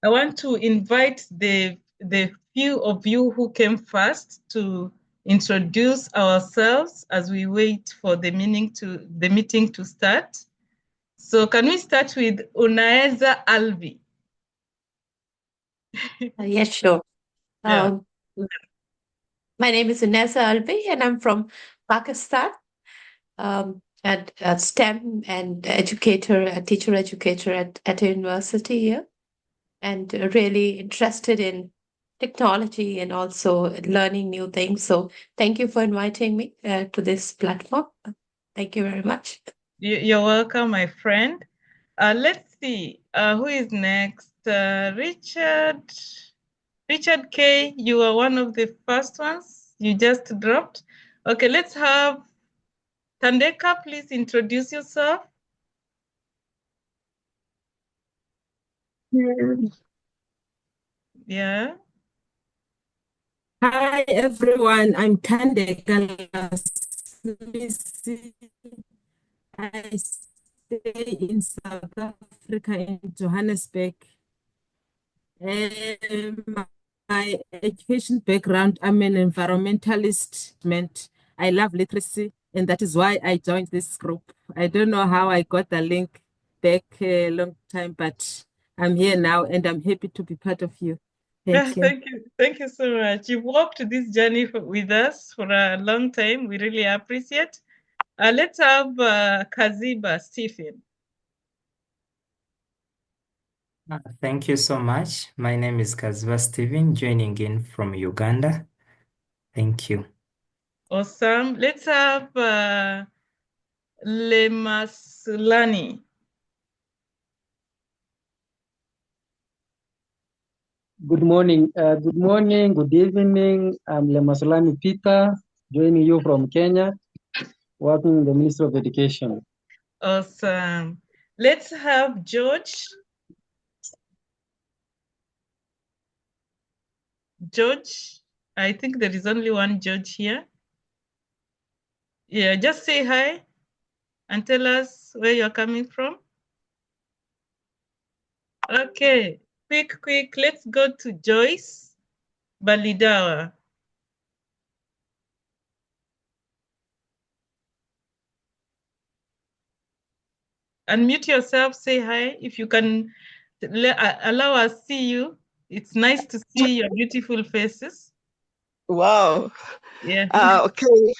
I want to invite the few of you who came first to introduce ourselves as we wait for the meeting to start. So can we start with Unaeza Alvi? Yes, sure. Yeah. Um, my name is Inessa Alvi, and I'm from Pakistan. And a STEM and educator, a teacher educator at a university here, and really interested in technology and also learning new things. So thank you for inviting me to this platform. Thank you very much. You're welcome, my friend. Let's see. Who is next? Richard K. You are one of the first ones. You just dropped. Okay, let's have Tandeka. Please introduce yourself. Yeah. Hi everyone, I'm Tandeka. I stay in South Africa in Johannesburg. My education background, I'm an environmentalist. I love literacy, and that is why I joined this group. I don't know how I got the link back a long time, but I'm here now and I'm happy to be part of you. Thank you. Thank you. Thank you so much. You've walked this journey with us for a long time. We really appreciate. Let's have Kaziba Stephen. Thank you so much. My name is Kaziba Stephen, joining in from Uganda. Thank you. Awesome. Let's have Lemasulani. Good morning, good evening. I'm Lemasulani Peter, joining you from Kenya, working in the Ministry of Education. Awesome. Let's have George. George, I think there is only one George here. Yeah, just say hi and tell us where you're coming from. Okay, quick. Let's go to Joyce Balidawa. Unmute yourself, say hi. If you can allow us see you. It's nice to see your beautiful faces. Wow. Yeah. Okay.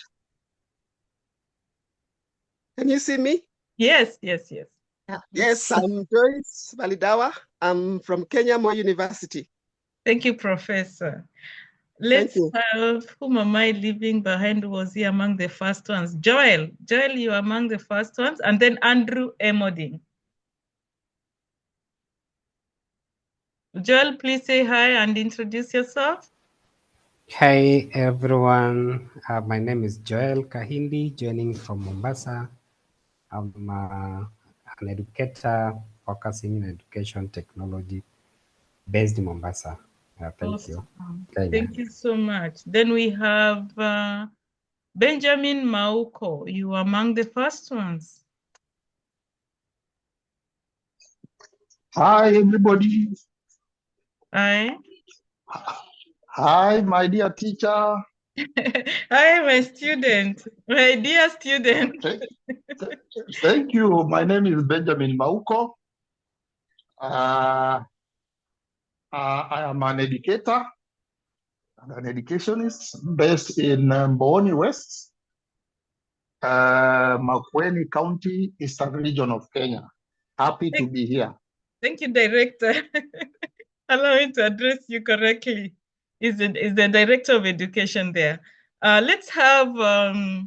Can you see me? Yes. Yes, I'm Joyce Balidawa. I'm from Kenya Moi University. Thank you, Professor. Let's have, whom am I leaving behind? Was he among the first ones? Joel, you are among the first ones. And then Andrew Emoding. Joel, please say hi and introduce yourself. Hi everyone, my name is Joel Kahindi, joining from Mombasa. I'm an educator focusing in education technology based in Mombasa. Thank you. Thank you so much. Then we have Benjamin Mauko. You are among the first ones. Hi, everybody. Hi. Hi, my dear teacher. Hi, my student. My dear student. Thank you. My name is Benjamin Mauko. I am an educator and an educationist based in Mboni West, Makueni County, Eastern region of Kenya. Happy to be here. Thank you, Director. Allow me to address you correctly. Is the Director of Education there? Let's have, who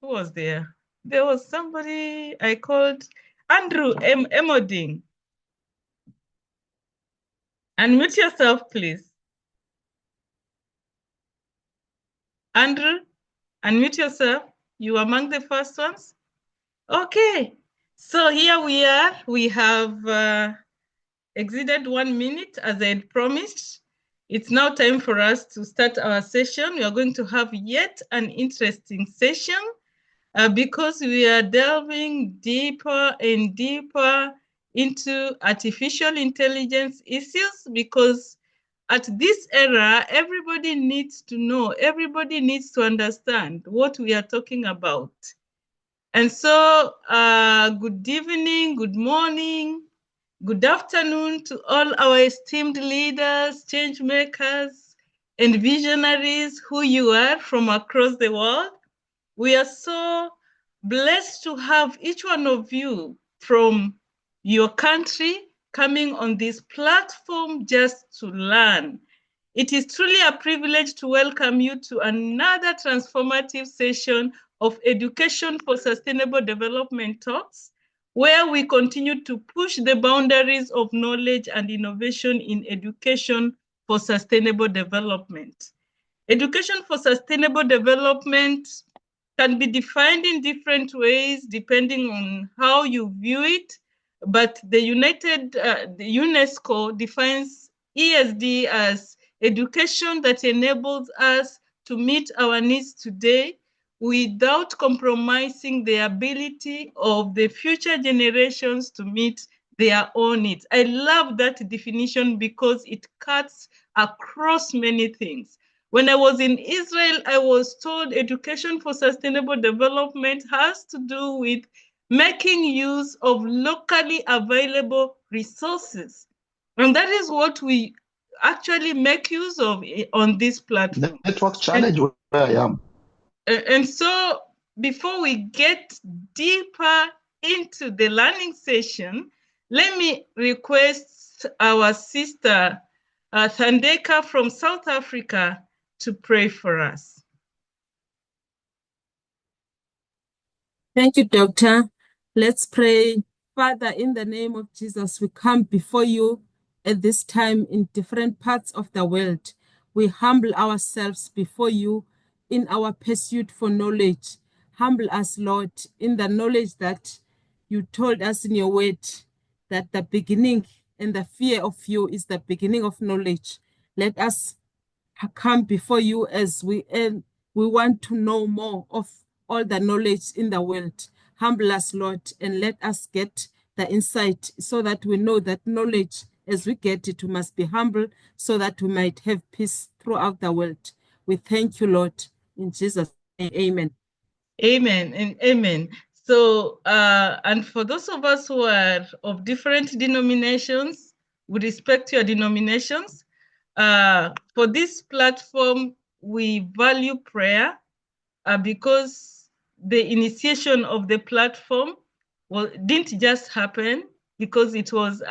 was there? There was somebody I called Andrew Emoding. Unmute yourself, please. Andrew, unmute yourself. You are among the first ones. Okay, so here we are. We have exceeded 1 minute as I had promised. It's now time for us to start our session. We are going to have yet an interesting session because we are delving deeper and deeper into artificial intelligence issues, because at this era, everybody needs to know, everybody needs to understand what we are talking about. And so, good evening, good morning, good afternoon to all our esteemed leaders, change makers, and visionaries who you are from across the world. We are so blessed to have each one of you from your country coming on this platform just to learn. It is truly a privilege to welcome you to another transformative session of Education for Sustainable Development Talks, where we continue to push the boundaries of knowledge and innovation in education for sustainable development. Education for sustainable development can be defined in different ways depending on how you view it, but the UNESCO defines ESD as education that enables us to meet our needs today without compromising the ability of the future generations to meet their own needs. I love that definition because it cuts across many things. When I was in Israel, I was told education for sustainable development has to do with making use of locally available resources. And that is what we actually make use of on this platform. Network challenge where I am. And so before we get deeper into the learning session, let me request our sister Thandeka from South Africa to pray for us. Thank you, Doctor. Let's pray. Father, in the name of Jesus, we come before you at this time in different parts of the world. We humble ourselves before you in our pursuit for knowledge. Humble us, Lord, in the knowledge that you told us in your word, that the beginning and the fear of you is the beginning of knowledge. Let us come before you as we want to know more of all the knowledge in the world. Humble us, Lord, and let us get the insight so that we know that knowledge, as we get it, we must be humble so that we might have peace throughout the world. We thank you, Lord, in Jesus' name, amen. Amen and amen. So, and for those of us who are of different denominations, with respect to your denominations, for this platform, we value prayer because the initiation of the platform didn't just happen because it was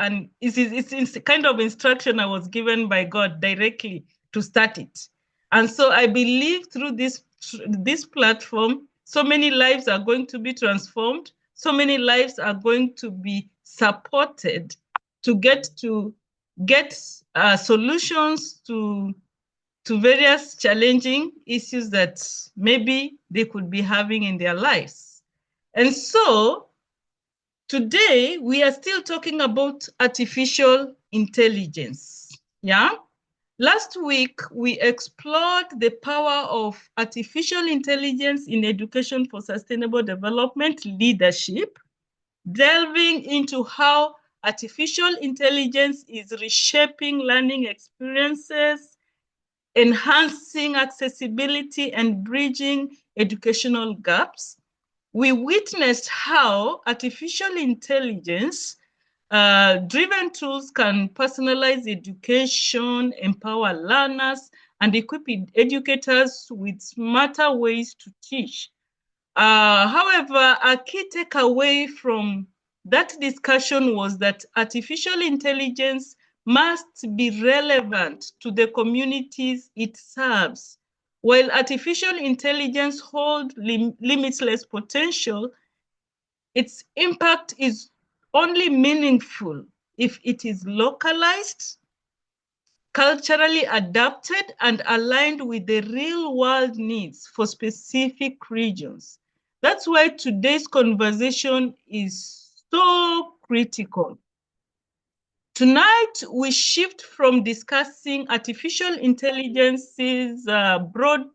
it's kind of instruction I was given by God directly to start it. And so I believe through this platform, so many lives are going to be transformed. So many lives are going to be supported to get solutions to various challenging issues that maybe they could be having in their lives. And so today we are still talking about artificial intelligence. Yeah. Last week, we explored the power of artificial intelligence in education for sustainable development leadership, delving into how artificial intelligence is reshaping learning experiences, enhancing accessibility, and bridging educational gaps. We witnessed how artificial intelligence driven tools can personalize education, empower learners, and equip educators with smarter ways to teach. However, a key takeaway from that discussion was that artificial intelligence must be relevant to the communities it serves. While artificial intelligence holds limitless potential, its impact is only meaningful if it is localized, culturally adapted, and aligned with the real world needs for specific regions. That's why today's conversation is so critical. Tonight, we shift from discussing artificial intelligence's broad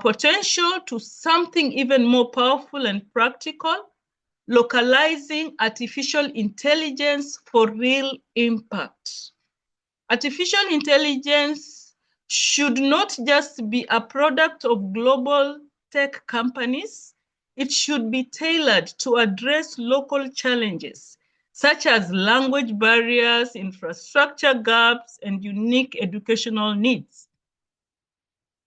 potential to something even more powerful and practical, localizing artificial intelligence for real impact. Artificial intelligence should not just be a product of global tech companies. It should be tailored to address local challenges, such as language barriers, infrastructure gaps, and unique educational needs.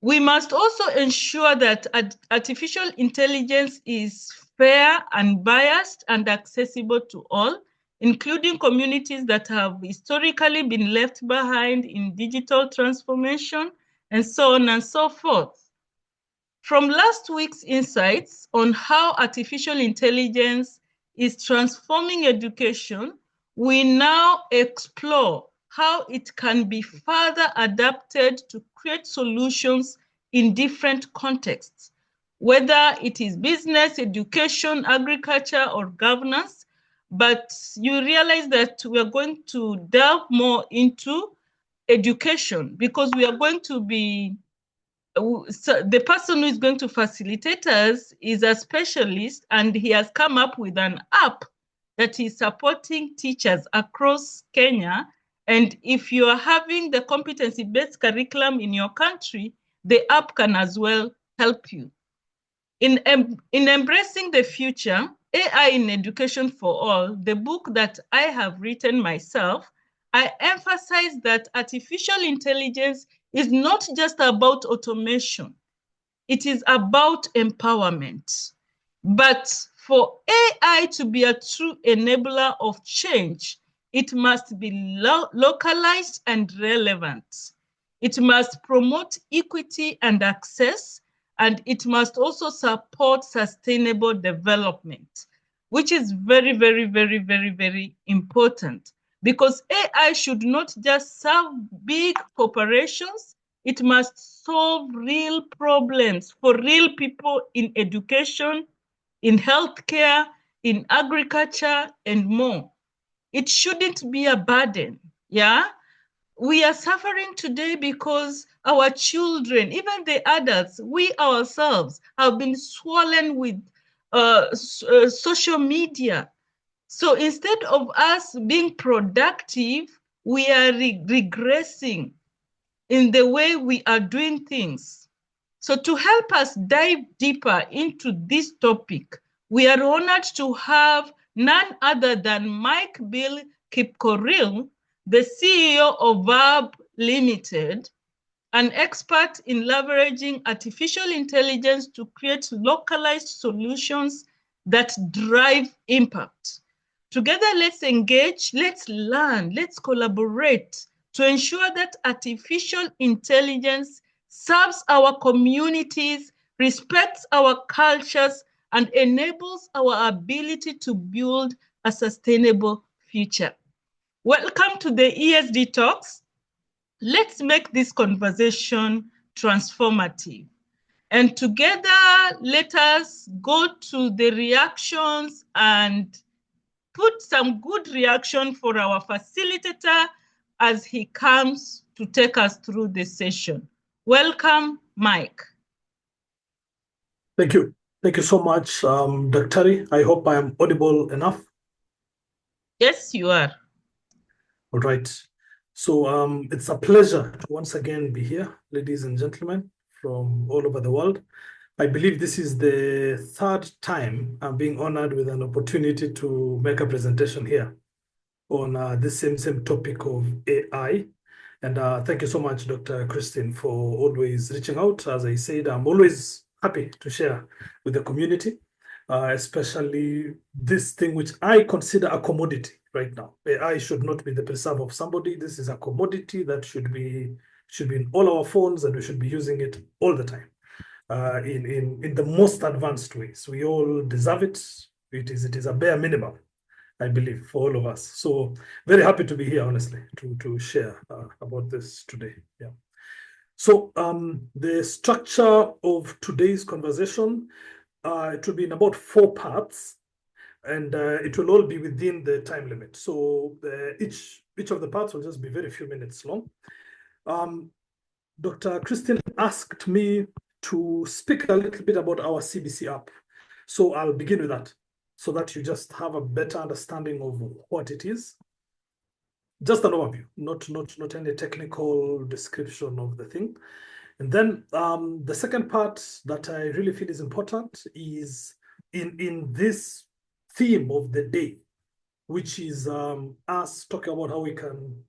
We must also ensure that artificial intelligence is fair, unbiased, and accessible to all, including communities that have historically been left behind in digital transformation, and so on and so forth. From last week's insights on how artificial intelligence is transforming education, we now explore how it can be further adapted to create solutions in different contexts, whether it is business, education, agriculture, or governance. But you realize that we are going to delve more into education because we are going to be so the person who is going to facilitate us is a specialist, and he has come up with an app that is supporting teachers across Kenya. And if you are having the competency-based curriculum in your country, the app can as well help you. In Embracing the Future, AI in Education for All, the book that I have written myself, I emphasize that artificial intelligence is not just about automation. It is about empowerment. But for AI to be a true enabler of change, it must be localized and relevant. It must promote equity and access, and it must also support sustainable development, which is very, very, very, very, very important. Because AI should not just serve big corporations, it must solve real problems for real people in education, in healthcare, in agriculture, and more. It shouldn't be a burden, yeah? We are suffering today because our children, even the adults, we ourselves have been swollen with social media. So instead of us being productive, we are regressing in the way we are doing things. So to help us dive deeper into this topic, we are honored to have none other than Mike Bill Kipkoril, the CEO of Verb Limited, an expert in leveraging artificial intelligence to create localized solutions that drive impact. Together, let's engage, let's learn, let's collaborate to ensure that artificial intelligence serves our communities, respects our cultures, and enables our ability to build a sustainable future. Welcome to the ESD Talks. Let's make this conversation transformative. And together, let us go to the reactions and put some good reaction for our facilitator as he comes to take us through the session. Welcome, Mike. Thank you. Thank you so much, Dr. I hope I am audible enough. Yes, you are. All right. So it's a pleasure to once again be here, ladies and gentlemen, from all over the world. I believe this is the third time I'm being honored with an opportunity to make a presentation here on this same topic of AI. And thank you so much, Dr. Christine, for always reaching out. As I said, I'm always happy to share with the community, especially this thing which I consider a commodity right now. AI should not be the preserve of somebody. This is a commodity that should be in all our phones, and we should be using it all the time. In the most advanced ways. We all deserve it. It is a bare minimum, I believe, for all of us. So very happy to be here, honestly, to share about this today. Yeah. So the structure of today's conversation, it will be in about 4 parts, and it will all be within the time limit. So each of the parts will just be very few minutes long. Dr. Christine asked me to speak a little bit about our CBC app. So I'll begin with that. so that you just have a better understanding of what it is. Just an overview, not any technical description of the thing. And then the second part that I really feel is important is in this theme of the day, which is us talking about how we can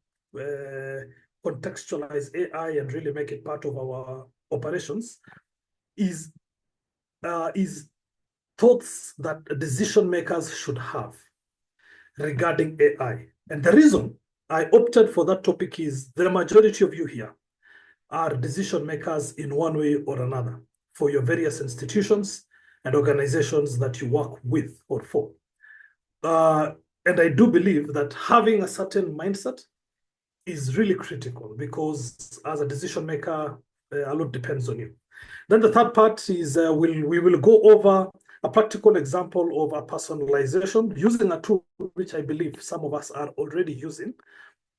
contextualize AI and really make it part of our operations, is thoughts that decision makers should have regarding AI. And the reason I opted for that topic is the majority of you here are decision makers in one way or another for your various institutions and organizations that you work with or for. And I do believe that having a certain mindset is really critical, because as a decision maker, a lot depends on you. Then the third part is we will go over a practical example of a personalization using a tool which I believe some of us are already using,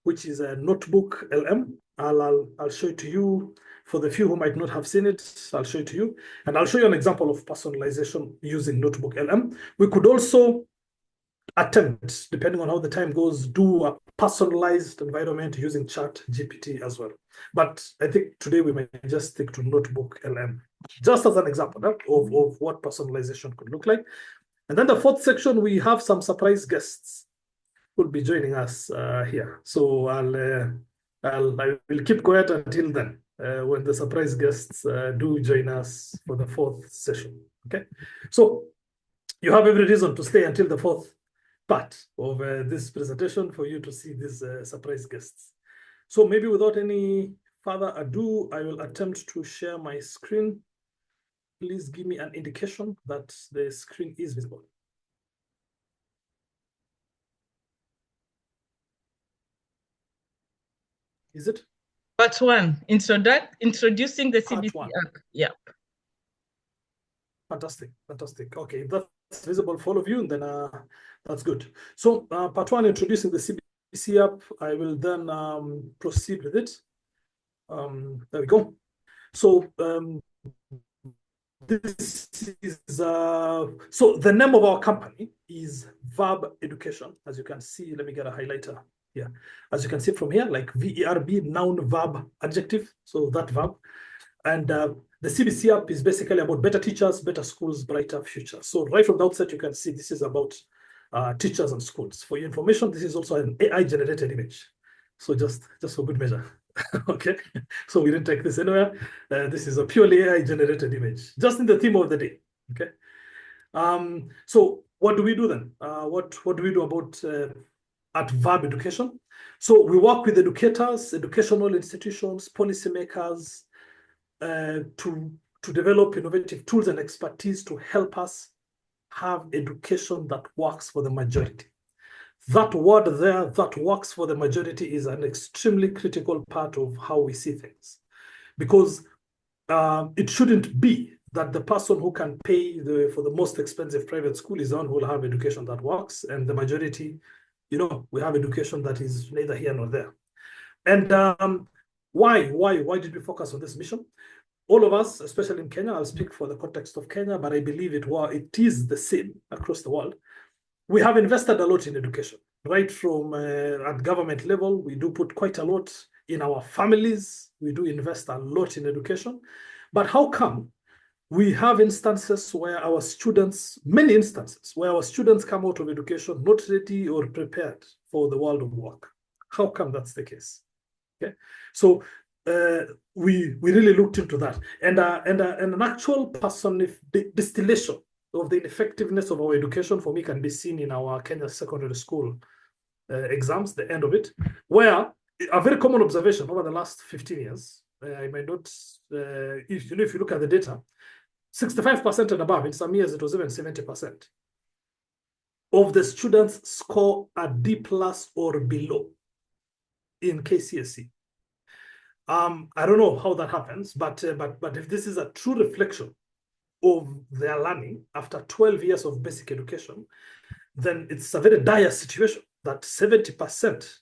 which is a Notebook LM. I'll show it to you. For the few who might not have seen it, I'll show it to you. And I'll show you an example of personalization using Notebook LM. We could also attempt, depending on how the time goes, do a personalized environment using ChatGPT as well. But I think today we might just stick to Notebook LM, just as an example of what personalization could look like. And then the fourth section, we have some surprise guests who will be joining us here. So I will keep quiet until then, when the surprise guests do join us for the fourth session. Okay, so you have every reason to stay until the fourth part of this presentation for you to see these surprise guests. So maybe without any further ado, I will attempt to share my screen. Please give me an indication that the screen is visible. Is it? Part one, introducing the CBC app. Yeah. Fantastic, fantastic. Okay, if that's visible for all of you, then that's good. So part one, introducing the CBC app. I will then proceed with it. There we go. So this is so the name of our company is Verb Education. As you can see, let me get a highlighter here. As you can see from here, like VERB, noun, verb, adjective. So that verb. And the CBC app is basically about better teachers, better schools, brighter future. So right from the outset, you can see this is about teachers and schools. For your information, this is also an AI-generated image. So just for good measure. Okay, so we didn't take this anywhere. This is a purely AI-generated image, just in the theme of the day. Okay, so what do we do then? What do we do about at Verb Education? So we work with educators, educational institutions, policymakers, to develop innovative tools and expertise to help us have education that works for the majority. That word there, that works for the majority, is an extremely critical part of how we see things, because it shouldn't be that the person who can pay for the most expensive private school is the one who will have education that works, and the majority, we have education that is neither here nor there. And why did we focus on this mission? All of us, especially in Kenya, I'll speak for the context of Kenya, but I believe it is the same across the world. We have invested a lot in education, right from at government level. We do put quite a lot in our families. We do invest a lot in education. But how come we have instances where our students, many instances, where our students come out of education not ready or prepared for the world of work? How come that's the case? Okay, so we really looked into that, and an actual distillation of the ineffectiveness of our education for me can be seen in our Kenya secondary school exams, the end of it, where a very common observation over the last 15 years, I might not, if you look at the data, 65% and above, in some years it was even 70%, of the students score a D+ or below in KCSE. I don't know how that happens, but if this is a true reflection of their learning after 12 years of basic education, then it's a very dire situation that 70%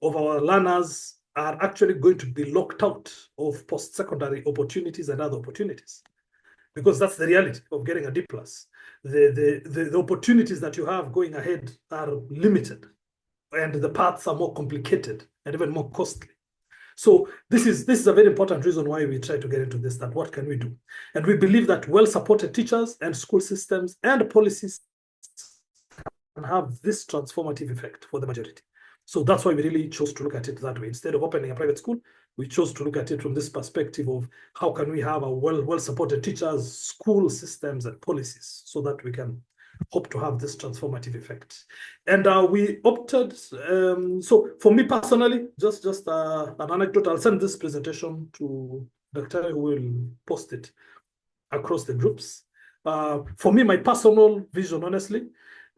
of our learners are actually going to be locked out of post-secondary opportunities and other opportunities. because that's the reality of getting a D+. The opportunities that you have going ahead are limited, and the paths are more complicated and even more costly. So this is a very important reason why we try to get into this, that what can we do? And we believe that well-supported teachers and school systems and policies can have this transformative effect for the majority. So that's why we really chose to look at it that way. Instead of opening a private school, we chose to look at it from this perspective of how can we have a well-supported teachers, school systems, and policies so that we can hope to have this transformative effect. And we opted, so for me personally, just an anecdote, I'll send this presentation to Dr. who will post it across the groups. For me, my personal vision, honestly,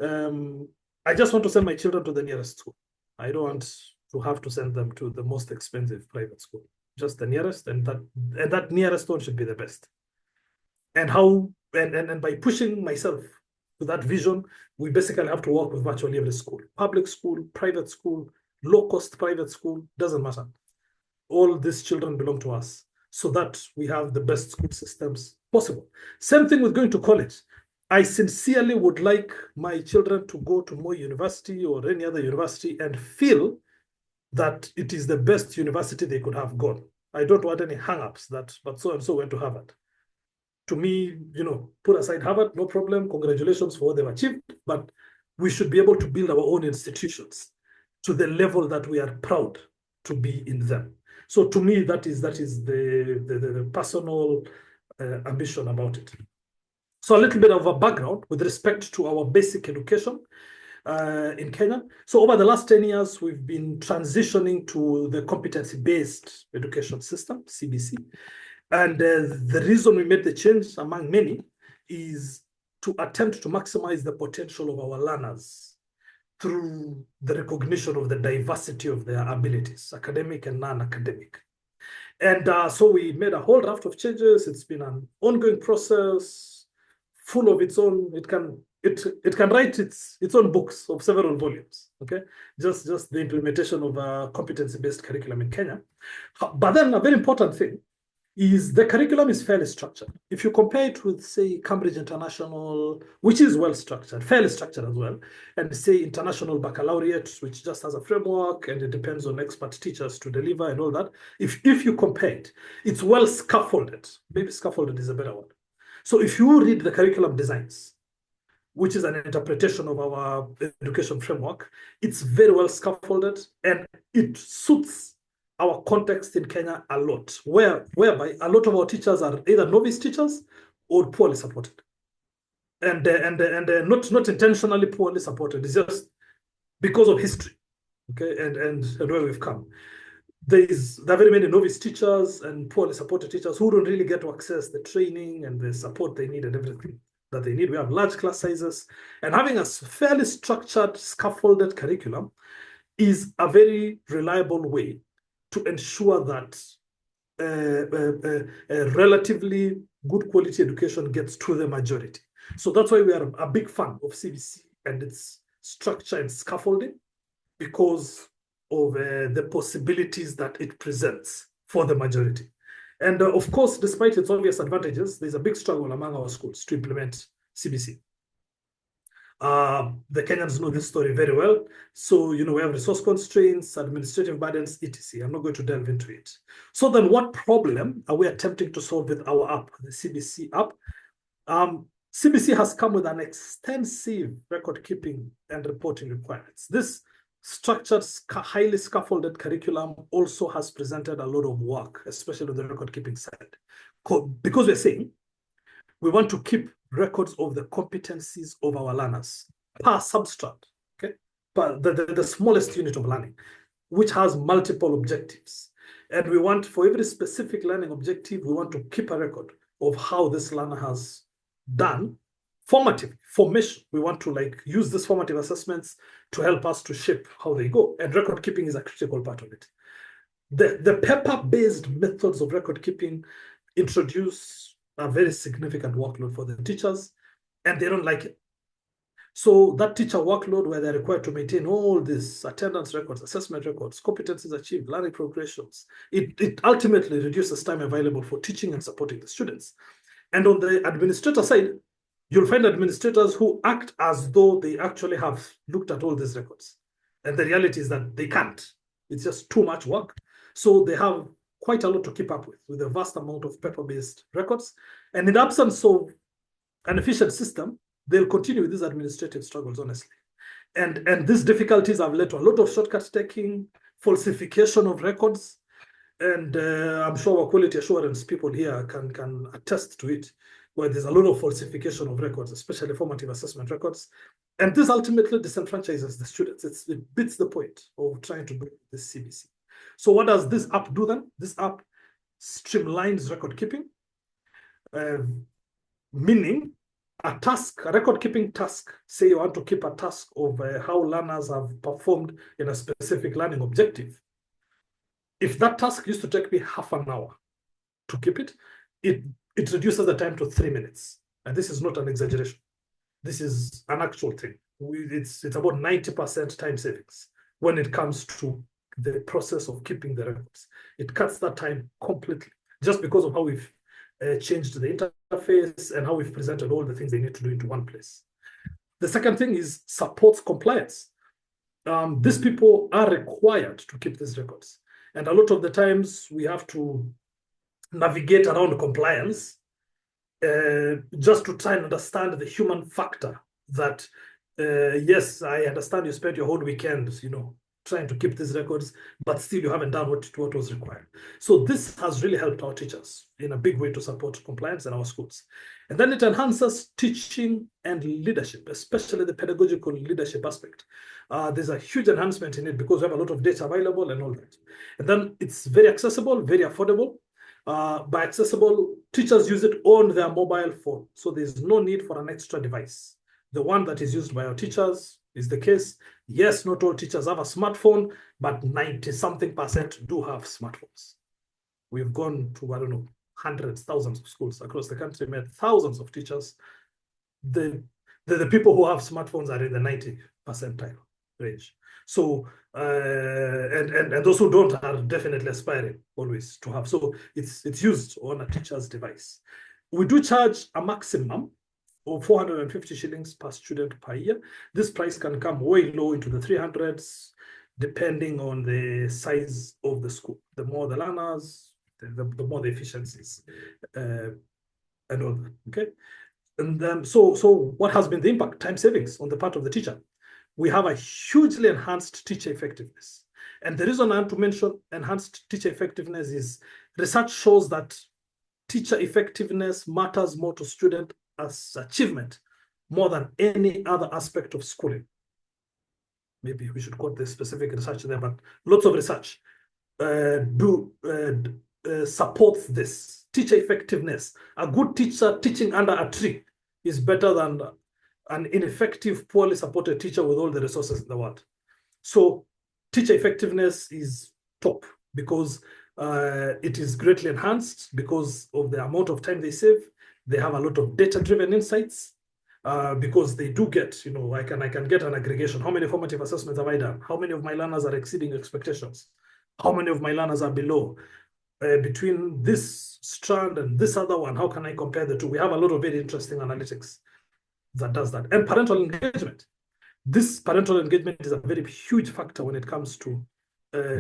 I just want to send my children to the nearest school. I don't want to have to send them to the most expensive private school, just the nearest, and that nearest one should be the best. And by pushing myself to that vision, we basically have to work with virtually every school, public school, private school, low-cost private school, doesn't matter. All these children belong to us so that we have the best school systems possible. Same thing with going to college. I sincerely would like my children to go to Moi University or any other university and feel that it is the best university they could have gone. I don't want any hang-ups but so-and-so went to Harvard. To me, put aside Harvard, no problem, congratulations for what they've achieved, but we should be able to build our own institutions to the level that we are proud to be in them. So to me, that is the personal ambition about it. So a little bit of a background with respect to our basic education in Kenya. So over the last 10 years, we've been transitioning to the competency-based education system, CBC. And the reason we made the change, among many, is to attempt to maximize the potential of our learners through the recognition of the diversity of their abilities, academic and non-academic. And so we made a whole raft of changes. It's been an ongoing process, full of its own. It can write its own books of several volumes. Okay, just the implementation of a competency-based curriculum in Kenya. But then a very important thing is the curriculum is fairly structured. If you compare it with, say, Cambridge International, which is well structured, fairly structured as well, and say International Baccalaureate, which just has a framework and it depends on expert teachers to deliver and all that. If you compare it, it's well scaffolded. Maybe scaffolded is a better word. So if you read the curriculum designs, which is an interpretation of our education framework, it's very well scaffolded and it suits our context in Kenya a lot, whereby a lot of our teachers are either novice teachers or poorly supported. And not intentionally poorly supported, it's just because of history, okay, and where we've come. There are very many novice teachers and poorly supported teachers who don't really get to access the training and the support they need and everything that they need. We have large class sizes, and having a fairly structured, scaffolded curriculum is a very reliable way to ensure that a relatively good quality education gets to the majority. So that's why we are a big fan of CBC and its structure and scaffolding, because of the possibilities that it presents for the majority. And of course, despite its obvious advantages, there's a big struggle among our schools to implement CBC. The Kenyans know this story very well. So, we have resource constraints, administrative burdens, etc. I'm not going to delve into it. So then what problem are we attempting to solve with our app, the CBC app? CBC has come with an extensive record keeping and reporting requirements. This structured, highly scaffolded curriculum also has presented a lot of work, especially on the record keeping side. Because we're saying we want to keep records of the competencies of our learners per substrate, okay? But the smallest unit of learning, which has multiple objectives. And we want, for every specific learning objective, we want to keep a record of how this learner has done formative formation. We want to use these formative assessments to help us to shape how they go. And record keeping is a critical part of it. The paper-based methods of record keeping introduce a very significant workload for the teachers, and they don't like it. So that teacher workload where they're required to maintain all these attendance records, assessment records, competencies achieved, learning progressions, it ultimately reduces time available for teaching and supporting the students. And on the administrator side, you'll find administrators who act as though they actually have looked at all these records. And the reality is that they can't. It's just too much work. So they have quite a lot to keep up with a vast amount of paper-based records. And in the absence of an efficient system, they'll continue with these administrative struggles, honestly. And these difficulties have led to a lot of shortcut taking, falsification of records. And I'm sure our quality assurance people here can attest to it, where there's a lot of falsification of records, especially formative assessment records. And this ultimately disenfranchises the students. It beats the point of trying to do this CBC. So what does this app do then? This app streamlines record keeping, meaning a record keeping task. Say you want to keep a task of how learners have performed in a specific learning objective. If that task used to take me half an hour to keep it, it reduces the time to 3 minutes. And this is not an exaggeration. This is an actual thing. It's about 90% time savings when it comes to the process of keeping the records. It cuts that time completely, just because of how we've changed the interface and how we've presented all the things they need to do into one place. The second thing is supports compliance. These people are required to keep these records. And a lot of the times we have to navigate around compliance just to try and understand the human factor that, yes, I understand you spent your whole weekend, trying to keep these records, but still you haven't done what was required. So this has really helped our teachers in a big way to support compliance in our schools. And then it enhances teaching and leadership, especially the pedagogical leadership aspect. There's a huge enhancement in it because we have a lot of data available and all that. And then it's very accessible, very affordable. By accessible, teachers use it on their mobile phone. So there's no need for an extra device. The one that is used by our teachers is the case. Yes, not all teachers have a smartphone, but 90-something% do have smartphones. We've gone to, I don't know, hundreds, thousands of schools across the country, met thousands of teachers. The people who have smartphones are in the 90 percentile range. So, and those who don't are definitely aspiring always to have. So it's used on a teacher's device. We do charge a maximum of 450 shillings per student per year. This price can come way low into the 300s, depending on the size of the school. The more the learners, the more the efficiencies, and all that, okay? And then, so what has been the impact? Time savings on the part of the teacher. We have a hugely enhanced teacher effectiveness. And the reason I want to mention enhanced teacher effectiveness is research shows that teacher effectiveness matters more to student as achievement more than any other aspect of schooling. Maybe we should quote the specific research there, but lots of research supports this. Teacher effectiveness. A good teacher teaching under a tree is better than an ineffective, poorly supported teacher with all the resources in the world. So teacher effectiveness is top because it is greatly enhanced because of the amount of time they save. They have a lot of data-driven insights because they do get, I can get an aggregation. How many formative assessments have I done? How many of my learners are exceeding expectations? How many of my learners are below? Between this strand and this other one, how can I compare the two? We have a lot of very interesting analytics that does that. And parental engagement. This parental engagement is a very huge factor when it comes to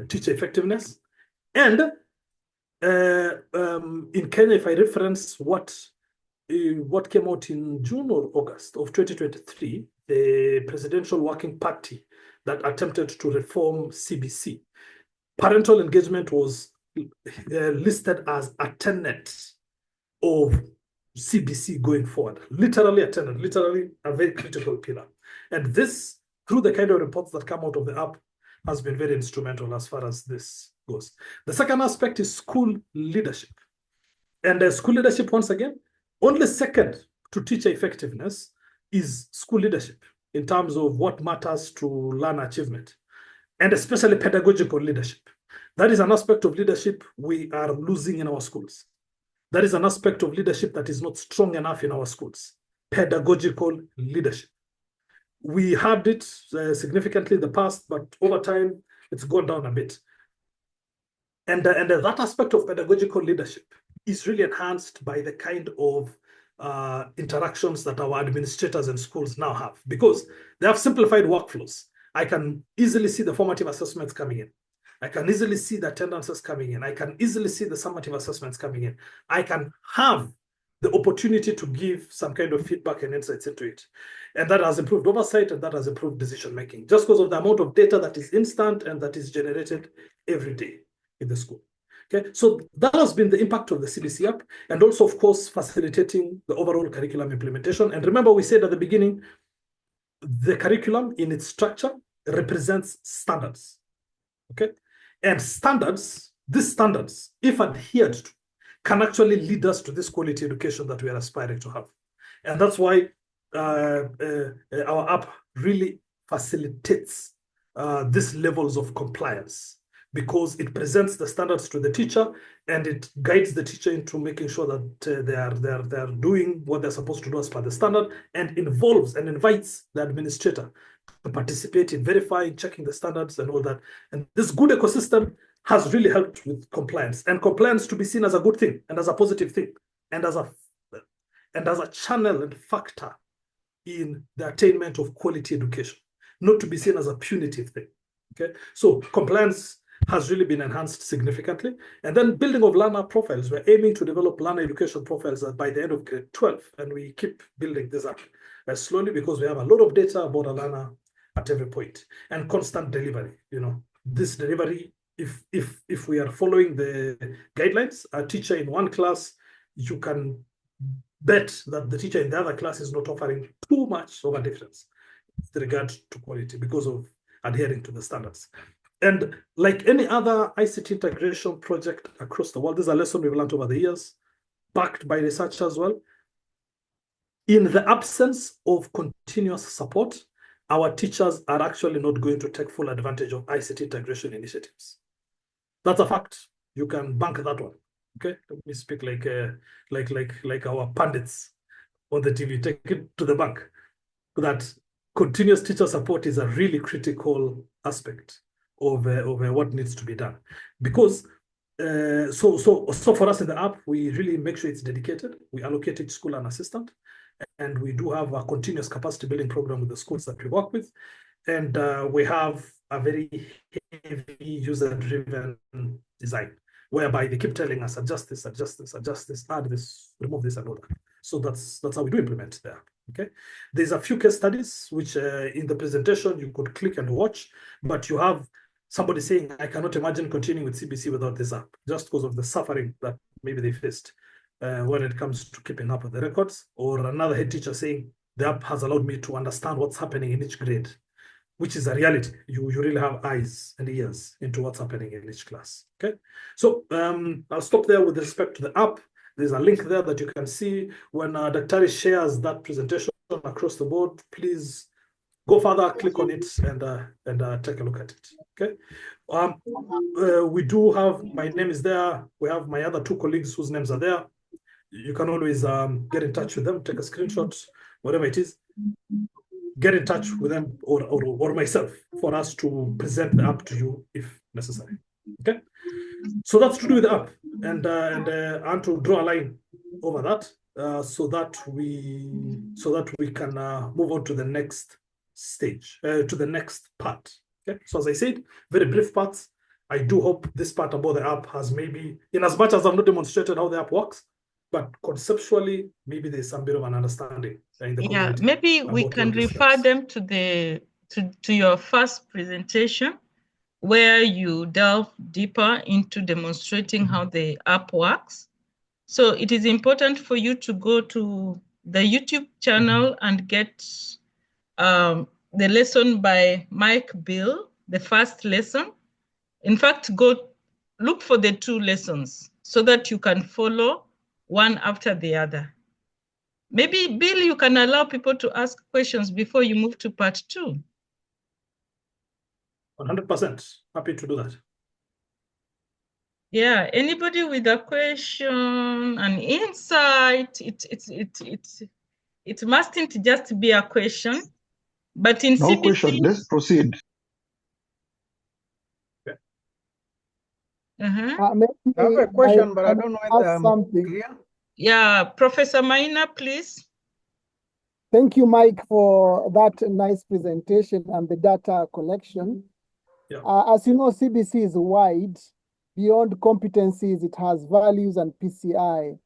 teacher effectiveness. And in Kenya, if I reference what came out in June or August of 2023, the Presidential Working Party that attempted to reform CBC, parental engagement was listed as a tenet of CBC going forward. Literally a tenet, literally a very critical pillar. And this, through the kind of reports that come out of the app, has been very instrumental as far as this goes. The second aspect is school leadership. And school leadership, once again, only second to teacher effectiveness is school leadership in terms of what matters to learner achievement, and especially pedagogical leadership. That is an aspect of leadership we are losing in our schools. That is an aspect of leadership that is not strong enough in our schools. Pedagogical leadership. We had it significantly in the past, but over time, it's gone down a bit. And that aspect of pedagogical leadership is really enhanced by the kind of interactions that our administrators and schools now have, because they have simplified workflows. I can easily see the formative assessments coming in. I can easily see the attendances coming in. I can easily see the summative assessments coming in. I can have the opportunity to give some kind of feedback and insights into it. And that has improved oversight, and that has improved decision-making, just because of the amount of data that is instant and that is generated every day in the school. Okay, so that has been the impact of the CBC app, and also, of course, facilitating the overall curriculum implementation. And remember, we said at the beginning, the curriculum in its structure represents standards. Okay, and standards, these standards, if adhered to, can actually lead us to this quality education that we are aspiring to have. And that's why our app really facilitates these levels of compliance, because it presents the standards to the teacher and it guides the teacher into making sure that they are doing what they're supposed to do as per the standard, and involves and invites the administrator to participate in verifying, checking the standards and all that. And this good ecosystem has really helped with compliance, and compliance to be seen as a good thing and as a positive thing and as a channel and factor in the attainment of quality education, not to be seen as a punitive thing. Okay, so compliance has really been enhanced significantly. And then building of learner profiles. We're aiming to develop learner education profiles by the end of grade 12, and we keep building this up slowly, because we have a lot of data about a learner at every point, and constant delivery. You know, this delivery, if we are following the guidelines, a teacher in one class, you can bet that the teacher in the other class is not offering too much of a difference with regard to quality, because of adhering to the standards. And like any other ICT integration project across the world, this is a lesson we've learned over the years, backed by research as well. In the absence of continuous support, our teachers are actually not going to take full advantage of ICT integration initiatives. That's a fact. You can bank that one. Okay, let me speak like our pundits on the TV. Take it to the bank. That continuous teacher support is a really critical aspect of what needs to be done, because so for us in the app, we really make sure it's dedicated. We allocate each school an assistant, and we do have a continuous capacity building program with the schools that we work with, and we have a very heavy user-driven design, whereby they keep telling us adjust this, adjust this, adjust this, add this, remove this, and all that. So that's how we do implement there. Okay, there's a few case studies which in the presentation you could click and watch, but you have somebody saying, I cannot imagine continuing with CBC without this app, just because of the suffering that maybe they faced when it comes to keeping up with the records. Or another head teacher saying, the app has allowed me to understand what's happening in each grade, which is a reality. You really have eyes and ears into what's happening in each class. Okay, so I'll stop there with respect to the app. There's a link there that you can see when Dr. shares that presentation across the board. Please go further, click on it, and take a look at it. Okay. We do have, my name is there. We have my other two colleagues whose names are there. You can always get in touch with them, take a screenshot, whatever it is. Get in touch with them or myself for us to present the app to you if necessary. Okay. So that's to do with the app, and to draw a line over that so that we can move on to the next stage, to the next part. Okay. So as I said, very brief parts. I do hope this part about the app has maybe, in as much as I've not demonstrated how the app works, but conceptually, maybe there's some bit of an understanding in the community. Maybe we can refer them to your first presentation, where you delve deeper into demonstrating how the app works. So it is important for you to go to the YouTube channel and get the lesson by Mike Bill, the first lesson. In fact, go look for the two lessons so that you can follow one after the other. Maybe, Bill, you can allow people to ask questions before you move to part 2. 100%. Happy to do that. Yeah, anybody with a question, an insight, it mustn't just be a question, but in no CBC, question, let's proceed. Okay. Maybe I have a question, but I don't know whether ask I'm something. clear. Yeah, Professor Maina, please. Thank you, Mike, for that nice presentation and the data collection. Yeah. As you know, CBC is wide. Beyond competencies, it has values and PCI.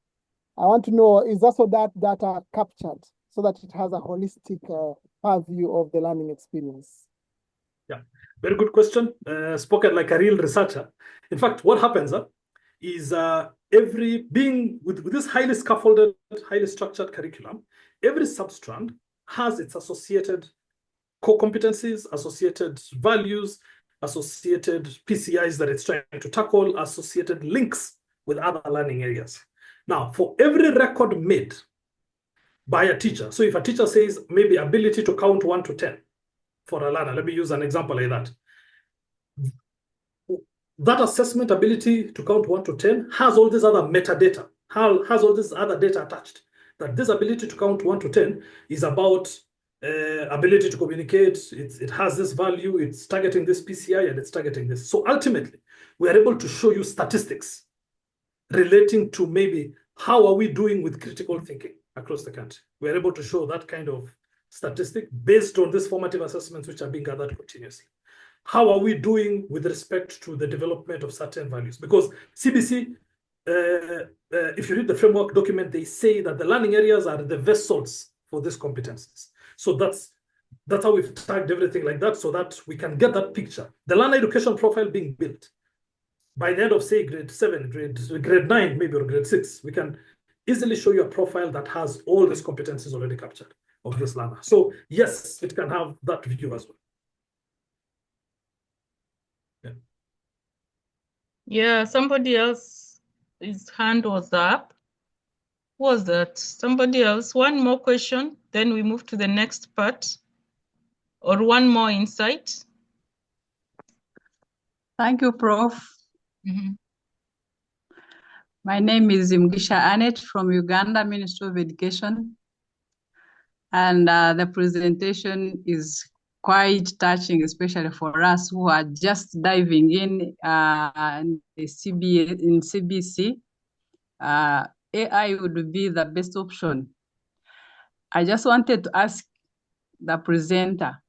I want to know, is also that data captured so that it has a holistic view of the learning experience? Yeah, very good question. Spoken like a real researcher. In fact, what happens is being with this highly scaffolded, highly structured curriculum, every substrand has its associated core competencies, associated values, associated PCIs that it's trying to tackle, associated links with other learning areas. Now, for every record made by a teacher, so if a teacher says maybe ability to count 1 to 10 for a learner, let me use an example like that. That assessment ability to count 1 to 10 has all this other metadata, has all this other data attached. That this ability to count 1 to 10 is about ability to communicate, it has this value, it's targeting this PCI, and it's targeting this. So ultimately, we are able to show you statistics relating to maybe how are we doing with critical thinking across the country. We are able to show that kind of statistic based on these formative assessments which are being gathered continuously. How are we doing with respect to the development of certain values? Because CBC, if you read the framework document, they say that the learning areas are the vessels for these competencies. So that's how we've tagged everything like that so that we can get that picture. The learner education profile being built by the end of, say, grade 7, grade 9, maybe, or grade 6, we can easily show you a profile that has all these competencies already captured of this learner. So yes, it can have that view as well. Yeah, somebody else, his hand was up. Who was that? Somebody else. One more question, then we move to the next part. Or one more insight. Thank you, Prof. My name is Mgisha Anet from Uganda Ministry of Education. And the presentation is quite touching, especially for us who are just diving in CBC. AI would be the best option. I just wanted to ask the presenter,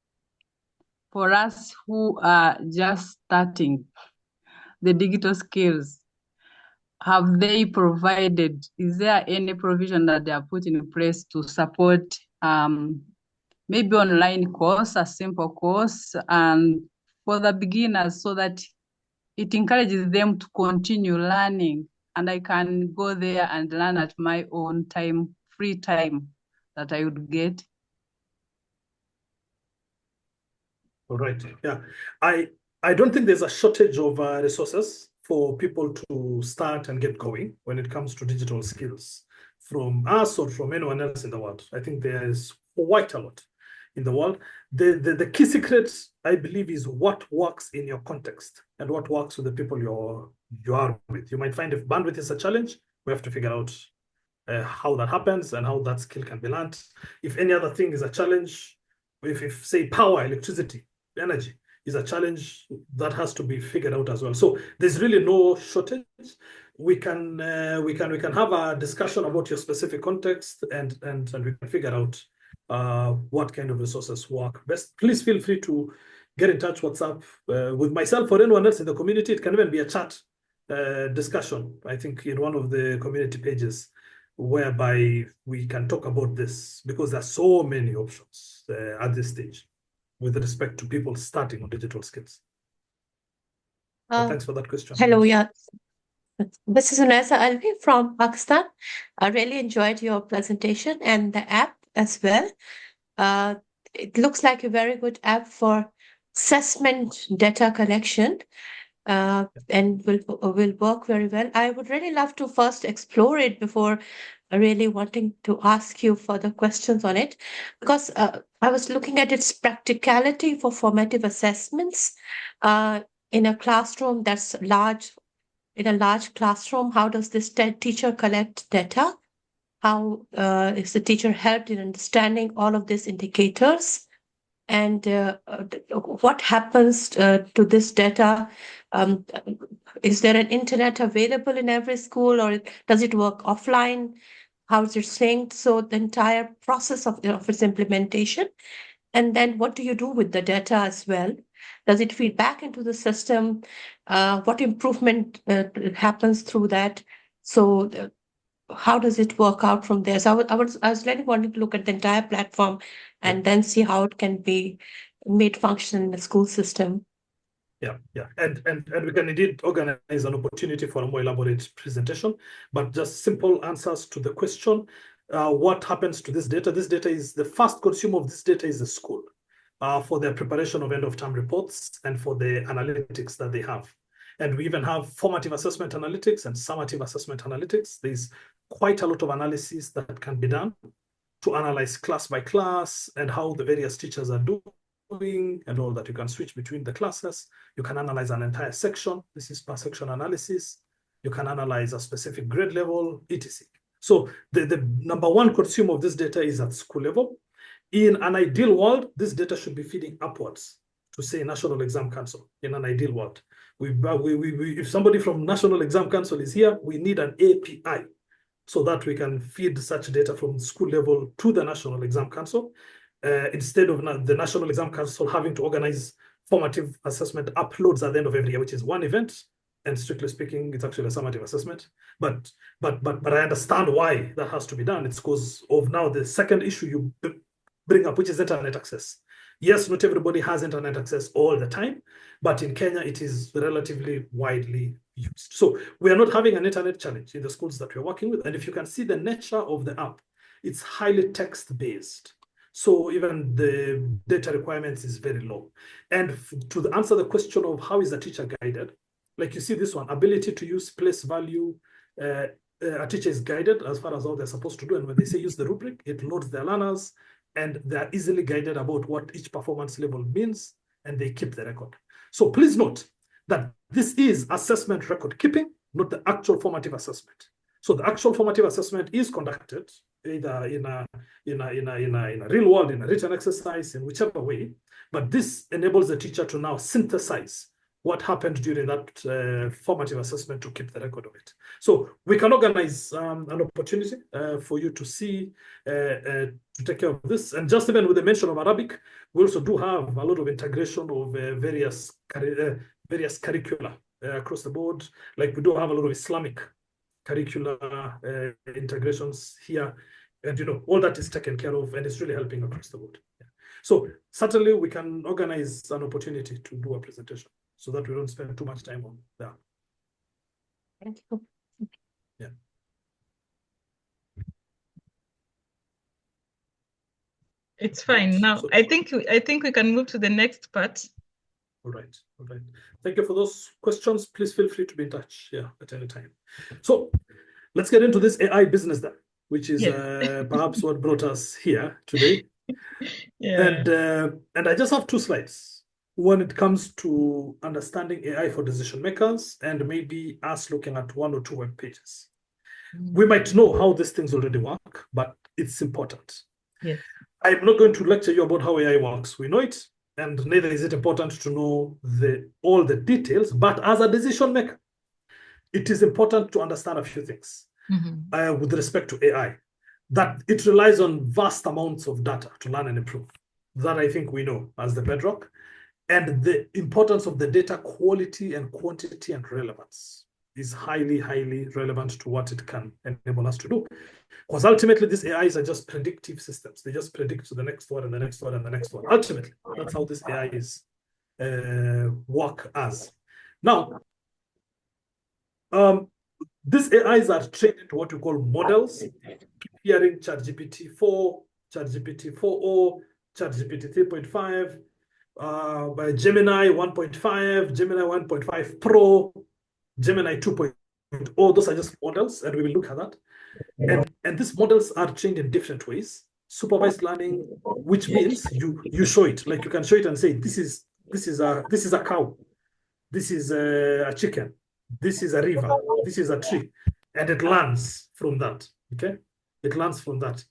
for us who are just starting the digital skills, have they provided, is there any provision that they are put in place to support maybe online course, a simple course, and for the beginners so that it encourages them to continue learning and I can go there and learn at my own time, free time that I would get? All right. Yeah, I don't think there's a shortage of resources for people to start and get going when it comes to digital skills from us or from anyone else in the world. I think there is quite a lot in the world. The key secret, I believe, is what works in your context and what works with the people you are with. You might find if bandwidth is a challenge, we have to figure out how that happens and how that skill can be learned. If any other thing is a challenge, if say power, electricity, energy is a challenge, that has to be figured out as well. So there's really no shortage. We can have a discussion about your specific context and we can figure out what kind of resources work best. Please feel free to get in touch, WhatsApp with myself or anyone else in the community. It can even be a chat discussion, I think, in one of the community pages, whereby we can talk about this, because there are so many options at this stage with respect to people starting on digital skills. Thanks for that question. Hello, yeah. This is Unesa Alvi from Pakistan. I really enjoyed your presentation and the app as well. It looks like a very good app for assessment data collection and will work very well. I would really love to first explore it before really wanting to ask you further questions on it, because I was looking at its practicality for formative assessments in a classroom that's large. In a large classroom, how does this teacher collect data? How is the teacher helped in understanding all of these indicators? And what happens to this data Is there an internet available in every school, or does it work offline? How is it synced? So the entire process of its implementation. And then what do you do with the data as well? Does it feed back into the system? What improvement happens through that? So how does it work out from there? So I was really wanting to look at the entire platform and then see how it can be made function in the school system. Yeah, yeah. And we can indeed organize an opportunity for a more elaborate presentation, but just simple answers to the question, what happens to this data? This data is, the first consumer of this data is the school, for their preparation of end-of-term reports and for the analytics that they have. And we even have formative assessment analytics and summative assessment analytics. There's quite a lot of analysis that can be done to analyze class by class and how the various teachers are doing and all that. You can switch between the classes. You can analyze an entire section. This is per section analysis. You can analyze a specific grade level, etc. So the number one consumer of this data is at school level. In an ideal world, this data should be feeding upwards to, say, National Exam Council. In an ideal world, if somebody from National Exam Council is here, we need an API so that we can feed such data from school level to the National Exam Council, instead of the National Exam Council having to organize formative assessment uploads at the end of every year, which is one event. And strictly speaking, it's actually a summative assessment. But I understand why that has to be done. It's because of now the second issue you bring up, which is internet access. Yes, not everybody has internet access all the time, but in Kenya, it is relatively widely used. So we are not having an internet challenge in the schools that we're working with. And if you can see the nature of the app, it's highly text-based. So even the data requirements is very low. And to answer the question of how is a teacher guided, like you see this one, ability to use place value, a teacher is guided as far as how they're supposed to do. And when they say use the rubric, it loads their learners, and they're easily guided about what each performance level means, and they keep the record. So please note that this is assessment record keeping, not the actual formative assessment. So the actual formative assessment is conducted either in a real world, in a written exercise, in whichever way, but this enables the teacher to now synthesize what happened during that formative assessment to keep the record of it. So we can organize an opportunity for you to see, to take care of this. And just even with the mention of Arabic, we also do have a lot of integration of various curricula across the board. Like we do have a lot of Islamic curricular integrations here. And, you know, all that is taken care of and it's really helping across the board. Yeah. So certainly we can organize an opportunity to do a presentation so that we don't spend too much time on that. Thank you. Yeah. It's fine. Now, so, I think we can move to the next part. All right. All right. Thank you for those questions. Please feel free to be in touch at any time. So let's get into this AI business then, which is perhaps what brought us here today. Yeah. And I just have 2 slides when it comes to understanding AI for decision makers and maybe us looking at 1 or 2 web pages. We might know how these things already work, but it's important. Yes. I'm not going to lecture you about how AI works. We know it, and neither is it important to know all the details, but as a decision maker, it is important to understand a few things with respect to AI, that it relies on vast amounts of data to learn and improve. That I think we know as the bedrock, and the importance of the data quality and quantity and relevance is highly, highly relevant to what it can enable us to do. Because ultimately, these AIs are just predictive systems. They just predict to the next one and the next one and the next one. Ultimately, that's how these AIs work as. Now, these AIs are trained into what we call models. Keep hearing ChatGPT 4, ChatGPT 4o, ChatGPT 3.5, by Gemini 1.5, Gemini 1.5 Pro, Gemini 2.0. Those are just models, and we will look at that. And these models are trained in different ways. Supervised learning, which means you show it, like you can show it and say, this is a cow, this is a chicken, this is a river, this is a tree, and it learns from that. Okay, it learns from that,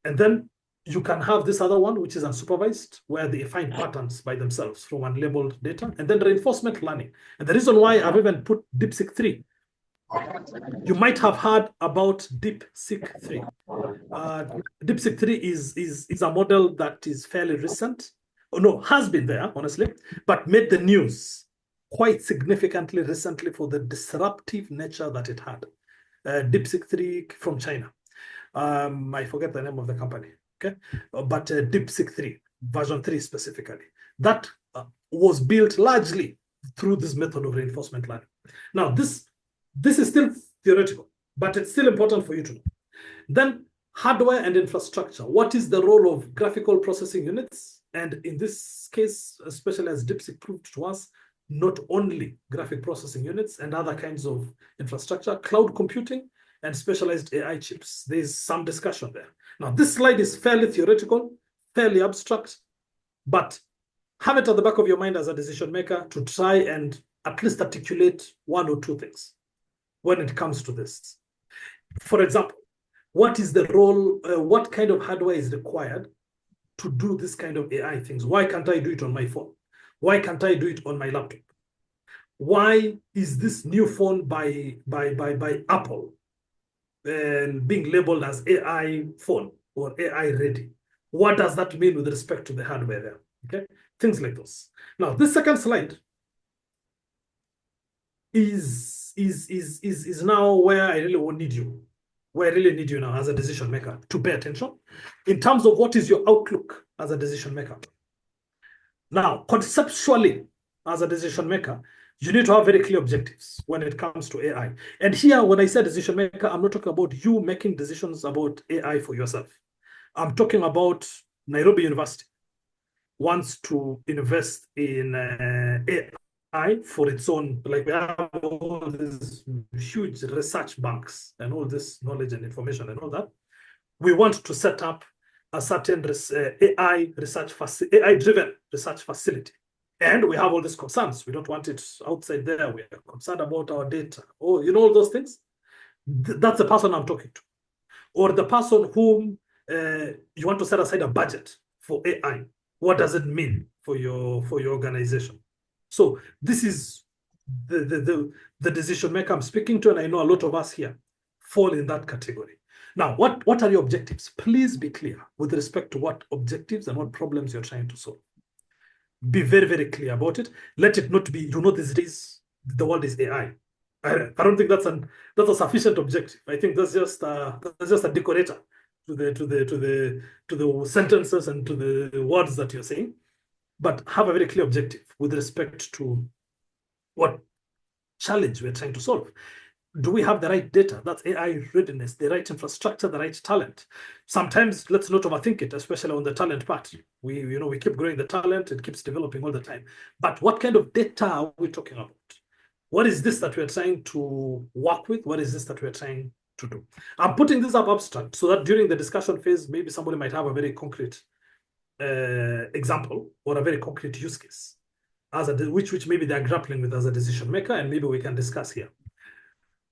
and then you can have this other one, which is unsupervised, where they find patterns by themselves from unlabeled data, and then reinforcement learning. And the reason why I've even put DeepSeek 3, you might have heard about DeepSeek 3. DeepSeek 3 is a model that is fairly recent. Oh, no, has been there, honestly, but made the news quite significantly recently for the disruptive nature that it had. DeepSeek 3 from China. I forget the name of the company. Okay, but DeepSeek 3, version 3 specifically, that was built largely through this method of reinforcement learning. Now, this is still theoretical, but it's still important for you to know. Then hardware and infrastructure. What is the role of graphical processing units? And in this case, especially as DeepSeek proved to us, not only graphic processing units and other kinds of infrastructure, cloud computing, and specialized AI chips. There's some discussion there. Now, this slide is fairly theoretical, fairly abstract, but have it at the back of your mind as a decision maker to try and at least articulate one or two things when it comes to this. For example, what is the role, what kind of hardware is required to do this kind of AI things? Why can't I do it on my phone? Why can't I do it on my laptop? Why is this new phone by Apple and being labeled as AI phone or AI ready? What does that mean with respect to the hardware there? Okay, things like those. Now, this second slide is now where I really need you, where I really need you now as a decision maker to pay attention in terms of what is your outlook as a decision maker. Now, conceptually, as a decision maker, you need to have very clear objectives when it comes to AI. And here, when I say decision maker, I'm not talking about you making decisions about AI for yourself. I'm talking about Nairobi University wants to invest in AI for its own, like we have all these huge research banks and all this knowledge and information and all that. We want to set up a certain AI-driven research facility. And we have all these concerns. We don't want it outside there. We are concerned about our data. Oh, you know all those things? That's the person I'm talking to. Or the person whom you want to set aside a budget for AI. What does it mean for your organization? So this is the decision maker I'm speaking to, and I know a lot of us here fall in that category. Now, what are your objectives? Please be clear with respect to what objectives and what problems you're trying to solve. Be very, very clear about it. Let it not be, these days, the world is AI. I don't think that's a sufficient objective. I think that's just a decorator to the sentences and to the words that you're saying. But have a very clear objective with respect to what challenge we're trying to solve. Do we have the right data? That's AI readiness, the right infrastructure, the right talent. Sometimes let's not overthink it, especially on the talent part. We keep growing the talent, it keeps developing all the time. But what kind of data are we talking about? What is this that we're trying to work with? What is this that we're trying to do? I'm putting this up abstract so that during the discussion phase, maybe somebody might have a very concrete example or a very concrete use case which maybe they're grappling with as a decision maker, and maybe we can discuss here.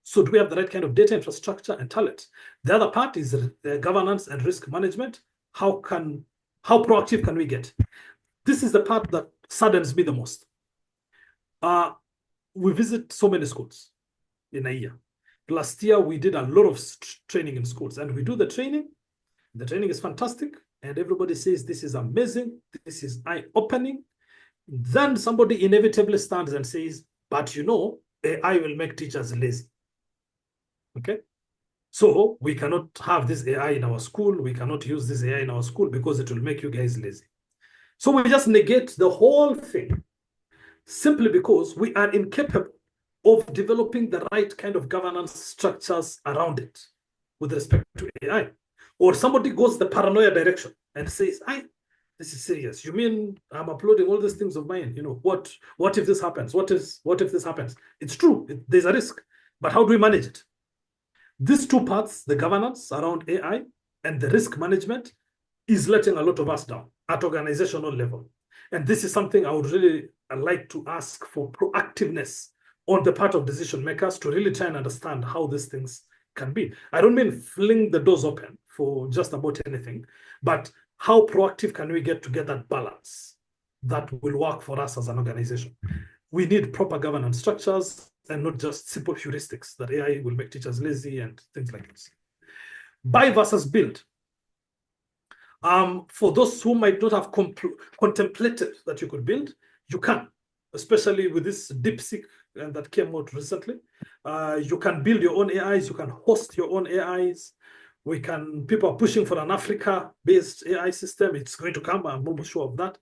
So do we have the right kind of data infrastructure and talent? The other part is governance and risk management. How proactive can we get? This is the part that saddens me the most. We visit so many schools in a year. Last year, we did a lot of training in schools, and we do the training. The training is fantastic, and everybody says this is amazing, this is eye-opening. Then somebody inevitably stands and says, but AI will make teachers lazy. Okay, so we cannot have this AI in our school. We cannot use this AI in our school because it will make you guys lazy. So we just negate the whole thing simply because we are incapable of developing the right kind of governance structures around it with respect to AI. Or somebody goes the paranoia direction and says, this is serious. You mean I'm uploading all these things of mine? What if this happens? What if this happens? It's true, there's a risk, but how do we manage it? These two parts, the governance around AI and the risk management, is letting a lot of us down at organizational level. And this is something I would really like to ask for proactiveness on the part of decision makers to really try and understand how these things can be. I don't mean fling the doors open for just about anything, but how proactive can we get to get that balance that will work for us as an organization? We need proper governance structures and not just simple heuristics that AI will make teachers lazy and things like this. Buy versus build. For those who might not have contemplated that you could build, you can, especially with this DeepSeek that came out recently. You can build your own AIs, you can host your own AIs. People are pushing for an Africa-based AI system. It's going to come, I'm almost sure of that.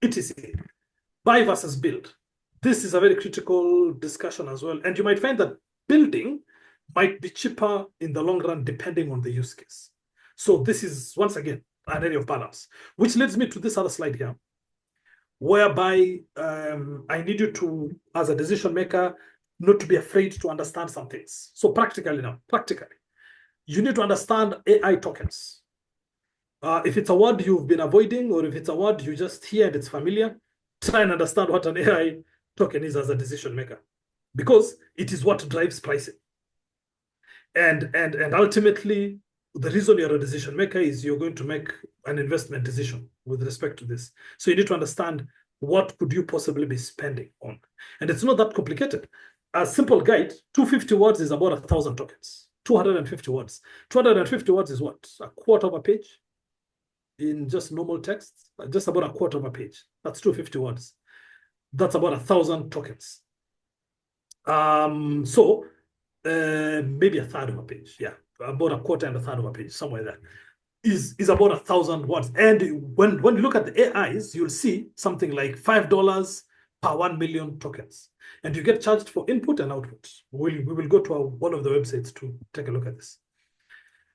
etc. Buy versus build. This is a very critical discussion as well. And you might find that building might be cheaper in the long run, depending on the use case. So this is, once again, an area of balance, which leads me to this other slide here, whereby I need you to, as a decision maker, not to be afraid to understand some things. So practically, you need to understand AI tokens. If it's a word you've been avoiding, or if it's a word you just hear and it's familiar, try and understand what an AI token is as a decision maker, because it is what drives pricing. And ultimately, the reason you're a decision maker is you're going to make an investment decision with respect to this. So you need to understand what could you possibly be spending on. And it's not that complicated. A simple guide, 250 words is about 1,000 tokens. 250 words. 250 words is what? A quarter of a page in just normal text? Just about a quarter of a page. That's 250 words. That's about 1,000 tokens. Maybe a third of a page. Yeah, about a quarter and a third of a page, somewhere there. Is about 1,000 words. And when you look at the AIs, you'll see something like $5 per 1 million tokens. And you get charged for input and output. We will go to one of the websites to take a look at this.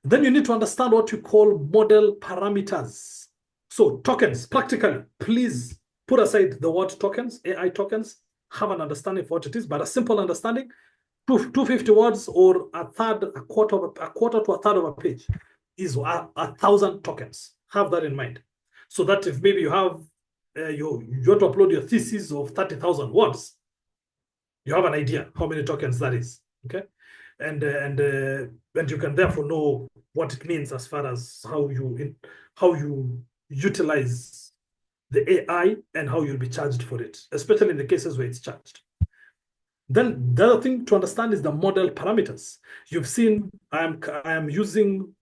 Then you need to understand what you call model parameters. So tokens, practically, please put aside the word tokens, AI tokens, have an understanding of what it is, but a simple understanding, 250 words or a quarter to a third of a page is 1,000 tokens. Have that in mind. So that if maybe you have, you want to upload your thesis of 30,000 words, you have an idea how many tokens that is, okay? And you can therefore know what it means as far as how you utilize the AI and how you'll be charged for it, especially in the cases where it's charged. Then the other thing to understand is the model parameters. You've seen I am using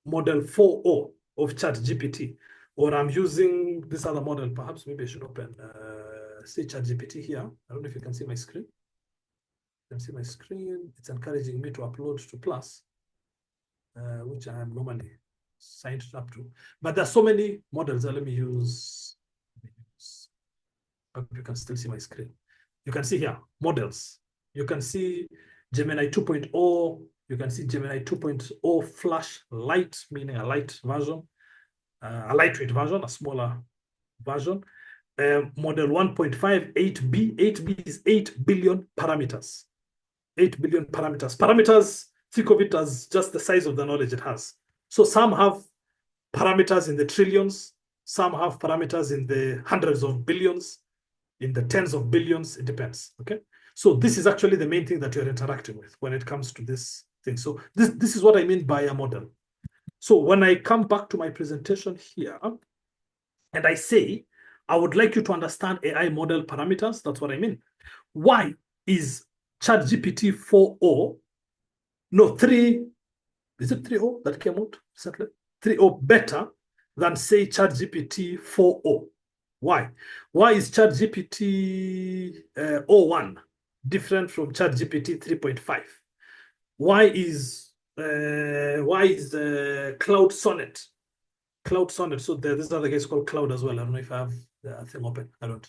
model 4.0 of ChatGPT, or I'm using this other model. Perhaps maybe I should open say ChatGPT here. I don't know if you can see my screen. You can see my screen. It's encouraging me to upload to Plus, which I am normally signed up to. But there's so many models. Let me use. I hope you can still see my screen. You can see here, models. You can see Gemini 2.0. You can see Gemini 2.0 Flash Lite, meaning a light version, a lightweight version, a smaller version. Model 1.5, 8B. 8B is 8 billion parameters. 8 billion parameters. Parameters, think of it as just the size of the knowledge it has. So some have parameters in the trillions. Some have parameters in the hundreds of billions, in the tens of billions. It depends, okay? So this is actually the main thing that you're interacting with when it comes to this thing. So this is what I mean by a model. So when I come back to my presentation here, and I say, I would like you to understand AI model parameters, that's what I mean. Why is ChatGPT 4.0, no, 3, is it 3.0 that came out recently? 3.0 better than, say, ChatGPT 4.0? Why? Why is ChatGPT 0.1 different from ChatGPT 3.5? Why is the Cloud Sonnet? Cloud Sonnet. So there's another case called Cloud as well. I don't know if I have the thing open. I don't.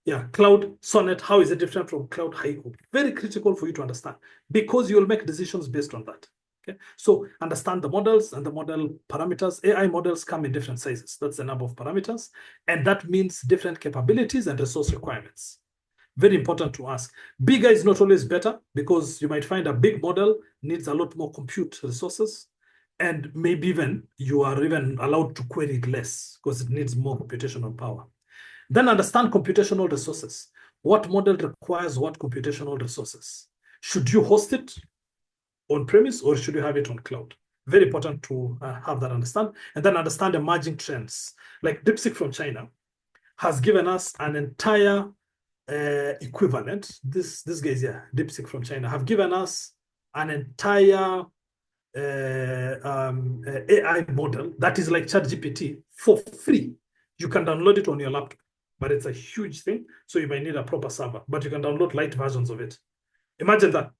Yeah, Cloud Sonnet. How is it different from Cloud Haiku? Very critical for you to understand, because you'll make decisions based on that. Okay, so understand the models and the model parameters. AI models come in different sizes. That's the number of parameters. And that means different capabilities and resource requirements. Very important to ask. Bigger is not always better, because you might find a big model needs a lot more compute resources. And maybe even you are even allowed to query it less because it needs more computational power. Then understand computational resources. What model requires what computational resources? Should you host it on premise or should you have it on cloud? Very important to have that understand, and then understand emerging trends. Like DeepSeek from China has given us an entire equivalent. This guys here, DeepSeek from China, have given us an entire AI model that is like ChatGPT for free. You can download it on your laptop, but it's a huge thing, so you might need a proper server, but you can download light versions of it. Imagine that.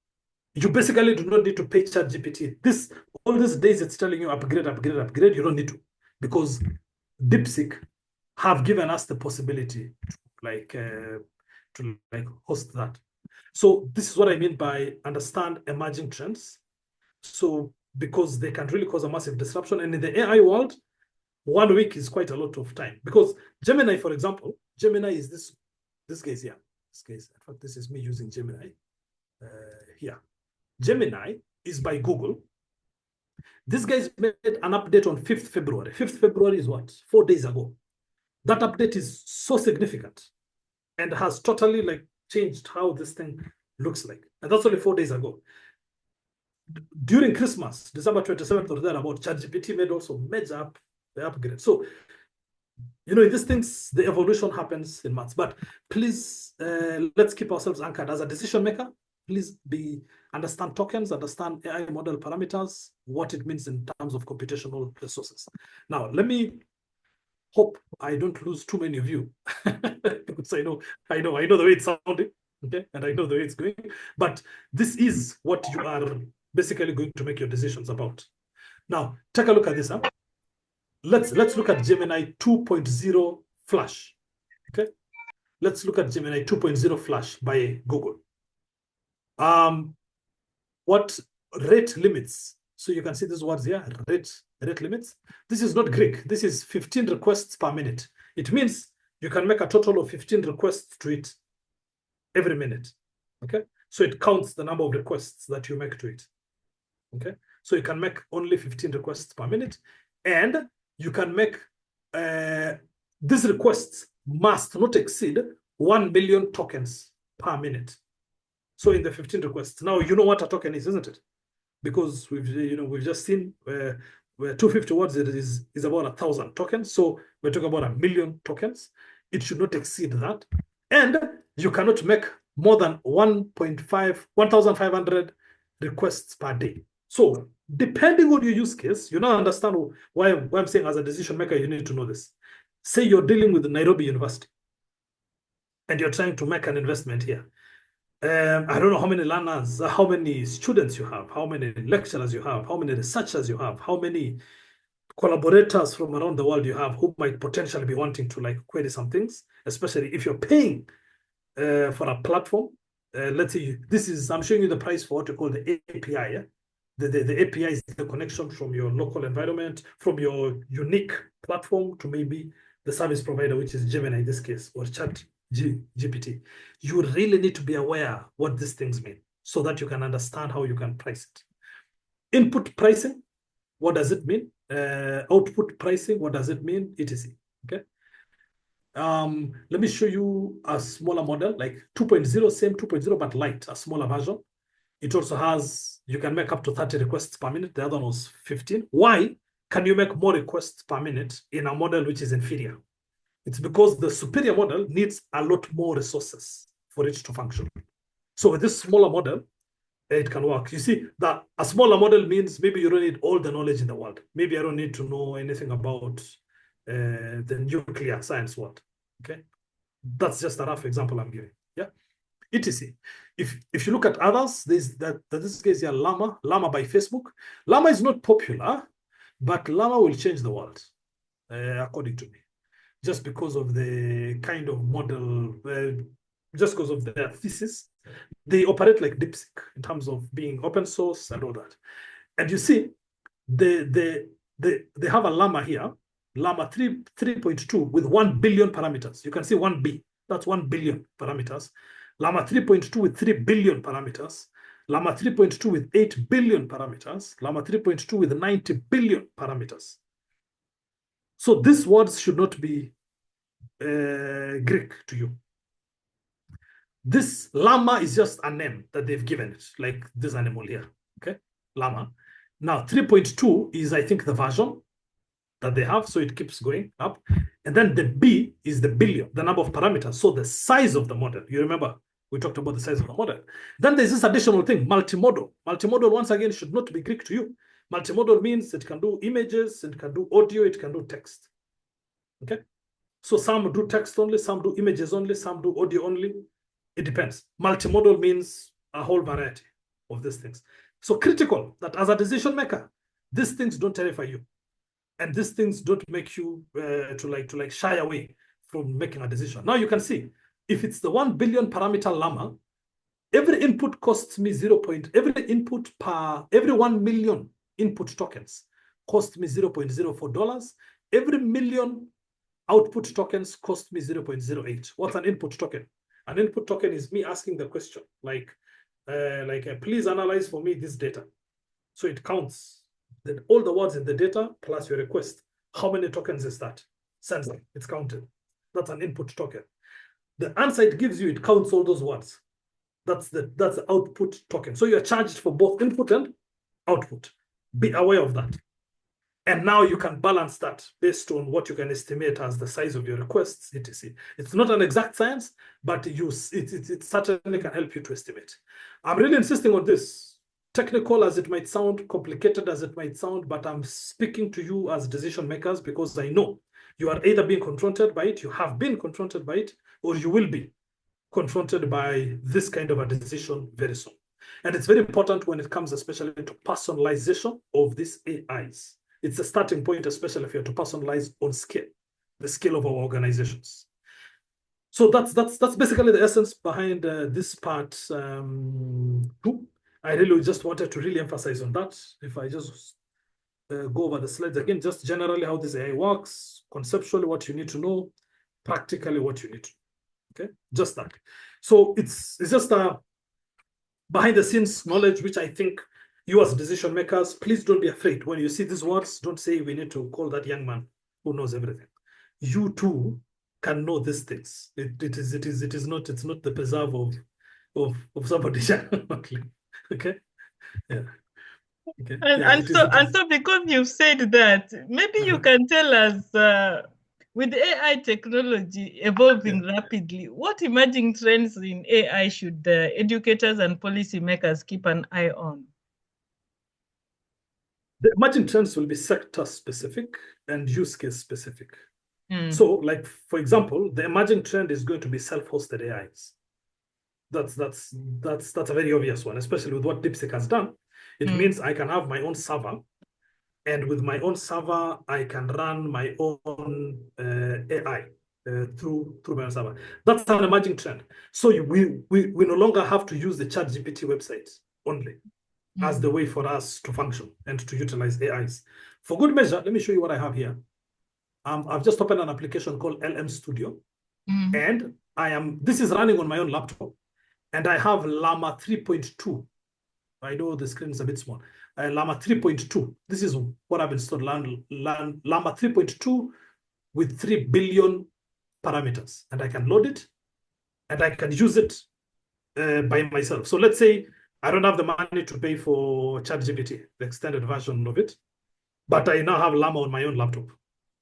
You basically do not need to pay ChatGPT. All these days it's telling you upgrade, upgrade, upgrade. You don't need to, because DeepSeek have given us the possibility to host that. So this is what I mean by understand emerging trends. So because they can really cause a massive disruption, and in the AI world, 1 week is quite a lot of time. Because Gemini, for example, Gemini is this case here. This case, in fact, this is me using Gemini here. Gemini is by Google. This guys made an update on 5th February. 5th February is what? 4 days ago. That update is so significant and has totally changed how this thing looks like. And that's only 4 days ago. During Christmas, December 27th or thereabout, ChatGPT made also major upgrade. So, these things, the evolution happens in months. But please, let's keep ourselves anchored as a decision maker. Please understand tokens, understand AI model parameters, what it means in terms of computational resources. Now, let me hope I don't lose too many of you, because I know the way it's sounding, okay, and I know the way it's going. But this is what you are basically going to make your decisions about. Now, take a look at this. Huh? Let's look at Gemini 2.0 Flash. Okay, let's look at Gemini 2.0 Flash by Google. What rate limits? So you can see these words here, rate limits. This is not Greek. This is 15 requests per minute. It means you can make a total of 15 requests to it every minute. Okay, so it counts the number of requests that you make to it. Okay, so you can make only 15 requests per minute, and you can make these requests must not exceed 1 million tokens per minute. So in the 15 requests, now you know what a token is, isn't it? Because we've just seen where 250 words is about 1,000 tokens. So we're talking about 1 million tokens. It should not exceed that, and you cannot make more than 1,500 requests per day. So depending on your use case, you now understand why I'm saying as a decision maker, you need to know this. Say you're dealing with Nairobi University and you're trying to make an investment here. I don't know how many learners, how many students you have, how many lecturers you have, how many researchers you have, how many collaborators from around the world you have who might potentially be wanting to query some things, especially if you're paying for a platform. Let's say I'm showing you the price for what you call the API. Yeah? The API is the connection from your local environment, from your unique platform to maybe the service provider, which is Gemini in this case, or ChatGPT. You really need to be aware what these things mean so that you can understand how you can price it. Input pricing, what does it mean? Output pricing, what does it mean? etc. Okay. Let me show you a smaller model, like 2.0, same 2.0, but light, a smaller version. It also has, you can make up to 30 requests per minute. The other one was 15. Why can you make more requests per minute in a model which is inferior? It's because the superior model needs a lot more resources for it to function. So with this smaller model, it can work. You see that a smaller model means maybe you don't need all the knowledge in the world. Maybe I don't need to know anything about the nuclear science world. Okay, that's just a rough example I'm giving. Yeah, etc. If you look at others, this case here, Llama by Facebook. Llama is not popular, but Llama will change the world, according to me, just because of the kind of model, just because of their thesis. They operate like DeepSeek in terms of being open source and all that. And you see, they have a Llama here, Llama 3.2 with 1 billion parameters. You can see 1B, that's 1 billion parameters. Llama 3.2 with 3 billion parameters. Llama 3.2 with 8 billion parameters. Llama 3.2 with 90 billion parameters. So these words should not be Greek to you. This Llama is just a name that they've given it, like this animal here, okay? Llama. Now, 3.2 is, I think, the version that they have, so it keeps going up. And then the B is the billion, the number of parameters, so the size of the model. You remember, we talked about the size of the model. Then there's this additional thing, multimodal. Multimodal, once again, should not be Greek to you. Multimodal means it can do images, it can do audio, it can do text. Okay? So some do text only, some do images only, some do audio only. It depends. Multimodal means a whole variety of these things. So critical that as a decision maker, these things don't terrify you. And these things don't make you to shy away from making a decision. Now you can see, if it's the 1 billion parameter llama, every input costs me every 1 million input tokens cost me $0.04. Every million output tokens cost me 0.08. What's an input token? An input token is me asking the question, please analyze for me this data. So it counts all the words in the data plus your request. How many tokens is that? Sends them. It's counted. That's an input token. The answer it gives you, it counts all those words. That's the output token. So you're charged for both input and output. Be aware of that. And now you can balance that based on what you can estimate as the size of your requests, etc. It's not an exact science, but it certainly can help you to estimate. I'm really insisting on this. Technical as it might sound, complicated as it might sound, but I'm speaking to you as decision makers because I know you are either being confronted by it, you have been confronted by it, or you will be confronted by this kind of a decision very soon. And it's very important when it comes especially to personalization of these AIs. It's a starting point, especially if you're to personalize on scale, the scale of our organizations. So that's basically the essence behind this part 2. I really just wanted to really emphasize on that. If I just go over the slides again, just generally how this AI works, conceptually what you need to know, practically what you need to know. Okay, just that. So it's just a behind the scenes knowledge, which I think you as decision makers, please don't be afraid. When you see these words, don't say we need to call that young man who knows everything. You too can know these things. It's not the preserve of somebody. Okay. Yeah. Okay. And so because you've said that, maybe you can tell us with AI technology evolving rapidly, what emerging trends in AI should educators and policymakers keep an eye on? The emerging trends will be sector specific and use case specific. So, like for example, the emerging trend is going to be self-hosted AIs. That's a very obvious one, especially with what DeepSeek has done. It means I can have my own server, and with my own server, I can run my own AI through my own server. That's an emerging trend. So we no longer have to use the ChatGPT website only as the way for us to function and to utilize AIs. For good measure, let me show you what I have here. I've just opened an application called LM Studio, and this is running on my own laptop, and I have Llama 3.2. I know the screen is a bit small. Llama 3.2. This is what I've installed, Llama 3.2 with 3 billion parameters, and I can load it, and I can use it by myself. So let's say I don't have the money to pay for ChatGPT, the extended version of it, but I now have Llama on my own laptop,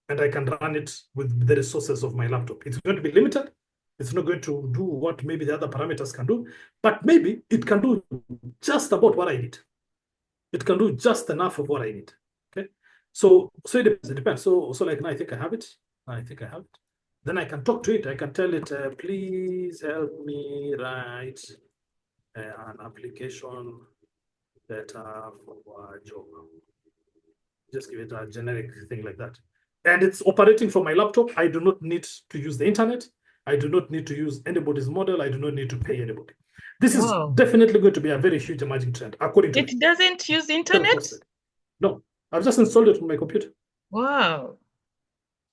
and I can run it with the resources of my laptop. It's going to be limited. It's not going to do what maybe the other parameters can do, but maybe it can do just about what I need. It can do just enough of what I need. Okay, so it depends. So like now I think I have it. Then I can talk to it. I can tell it, please help me write an application better for a job. Just give it a generic thing like that. And it's operating from my laptop. I do not need to use the internet. I do not need to use anybody's model. I do not need to pay anybody. This is definitely going to be a very huge emerging trend, according to me. It doesn't use internet? No, I've just installed it on my computer. Wow.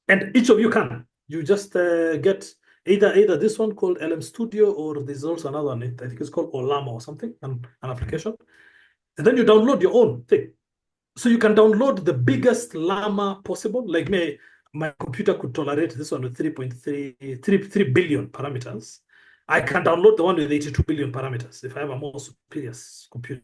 And each of you can. You just get either this one called LM Studio, or there's also another one. I think it's called Llama or something, an application. And then you download your own thing. So you can download the biggest Llama possible. Like me, my computer could tolerate this one with 3 billion parameters. I can download the one with 82 billion parameters if I have a more superior computer.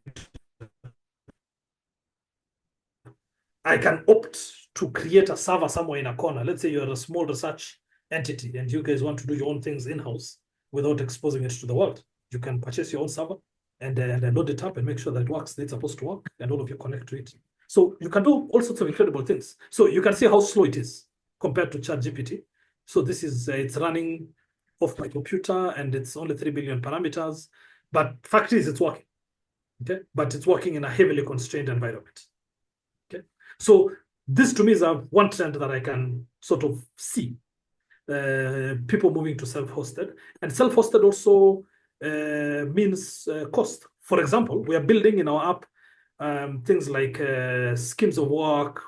I can opt to create a server somewhere in a corner. Let's say you're a small research entity and you guys want to do your own things in-house without exposing it to the world. You can purchase your own server and load it up and make sure that it works the way it's supposed to work, and all of you connect to it. So you can do all sorts of incredible things. So you can see how slow it is compared to ChatGPT. So this is, it's running off my computer and it's only 3 billion parameters, but fact is it's working, okay? But it's working in a heavily constrained environment, okay? So this to me is one trend that I can sort of see, people moving to self-hosted. And self-hosted also means cost. For example, we are building in our app things like schemes of work,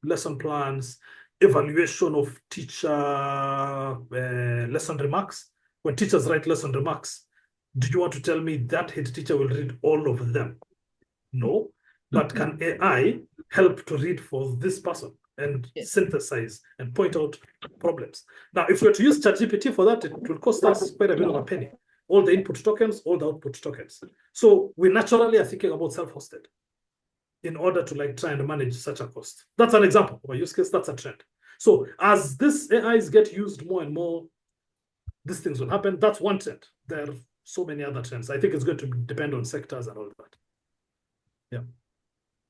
lesson plans, evaluation of teacher lesson remarks. When teachers write lesson remarks, do you want to tell me that head teacher will read all of them? No, but can AI help to read for this person and synthesize and point out problems? Now, if we were to use ChatGPT for that, it will cost us quite a bit of a penny. All the input tokens, all the output tokens. So we naturally are thinking about self-hosted in order to like try and manage such a cost. That's an example of a use case. That's a trend. So as this AIs get used more and more, these things will happen. That's one trend. There are so many other trends. I think it's going to depend on sectors and all that. Yeah.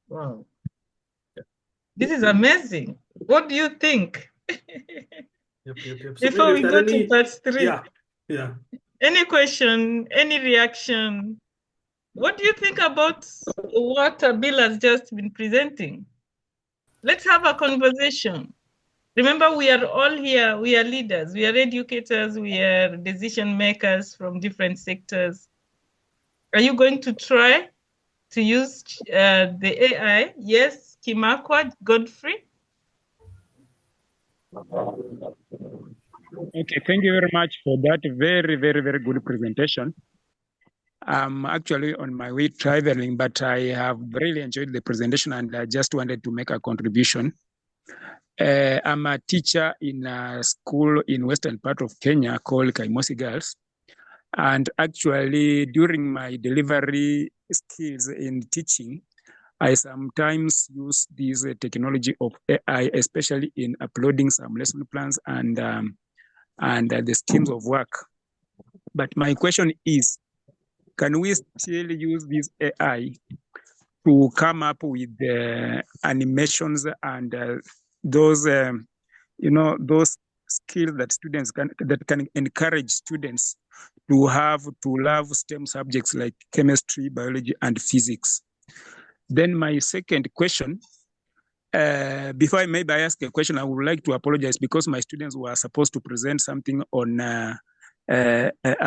Wow. Yeah. This is amazing. What do you think? Yep. So before we go to part 3. Yeah. Any question, any reaction? What do you think about what Bill has just been presenting? Let's have a conversation. Remember, we are all here. We are leaders. We are educators. We are decision makers from different sectors. Are you going to try to use the AI? Yes, Kimakwa, Godfrey? Okay, thank you very much for that very, very, very good presentation. I'm actually on my way traveling, but I have really enjoyed the presentation and I just wanted to make a contribution. I'm a teacher in a school in western part of Kenya called Kaimosi Girls. And actually, during my delivery skills in teaching, I sometimes use this technology of AI, especially in uploading some lesson plans and the schemes of work. But my question is, can we still use this AI to come up with animations and those those skills that students can encourage students to love STEM subjects like chemistry, biology, and physics? Then my second question, before I ask a question, I would like to apologize because my students were supposed to present something on a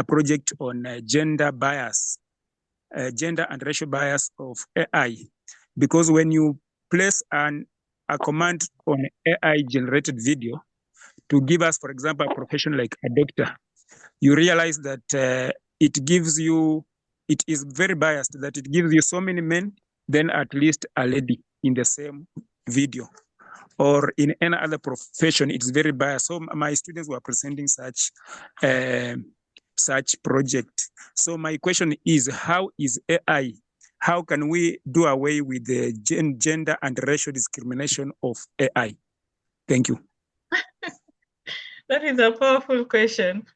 project on gender bias, gender and racial bias of AI. Because when you place a command on AI generated video to give us, for example, a profession like a doctor, you realize that it is very biased, that it gives you so many men, then at least a lady in the same video. Or in any other profession, it's very biased. So my students were presenting such project. So my question is, how is AI? How can we do away with the gender and racial discrimination of AI? Thank you. That is a powerful question.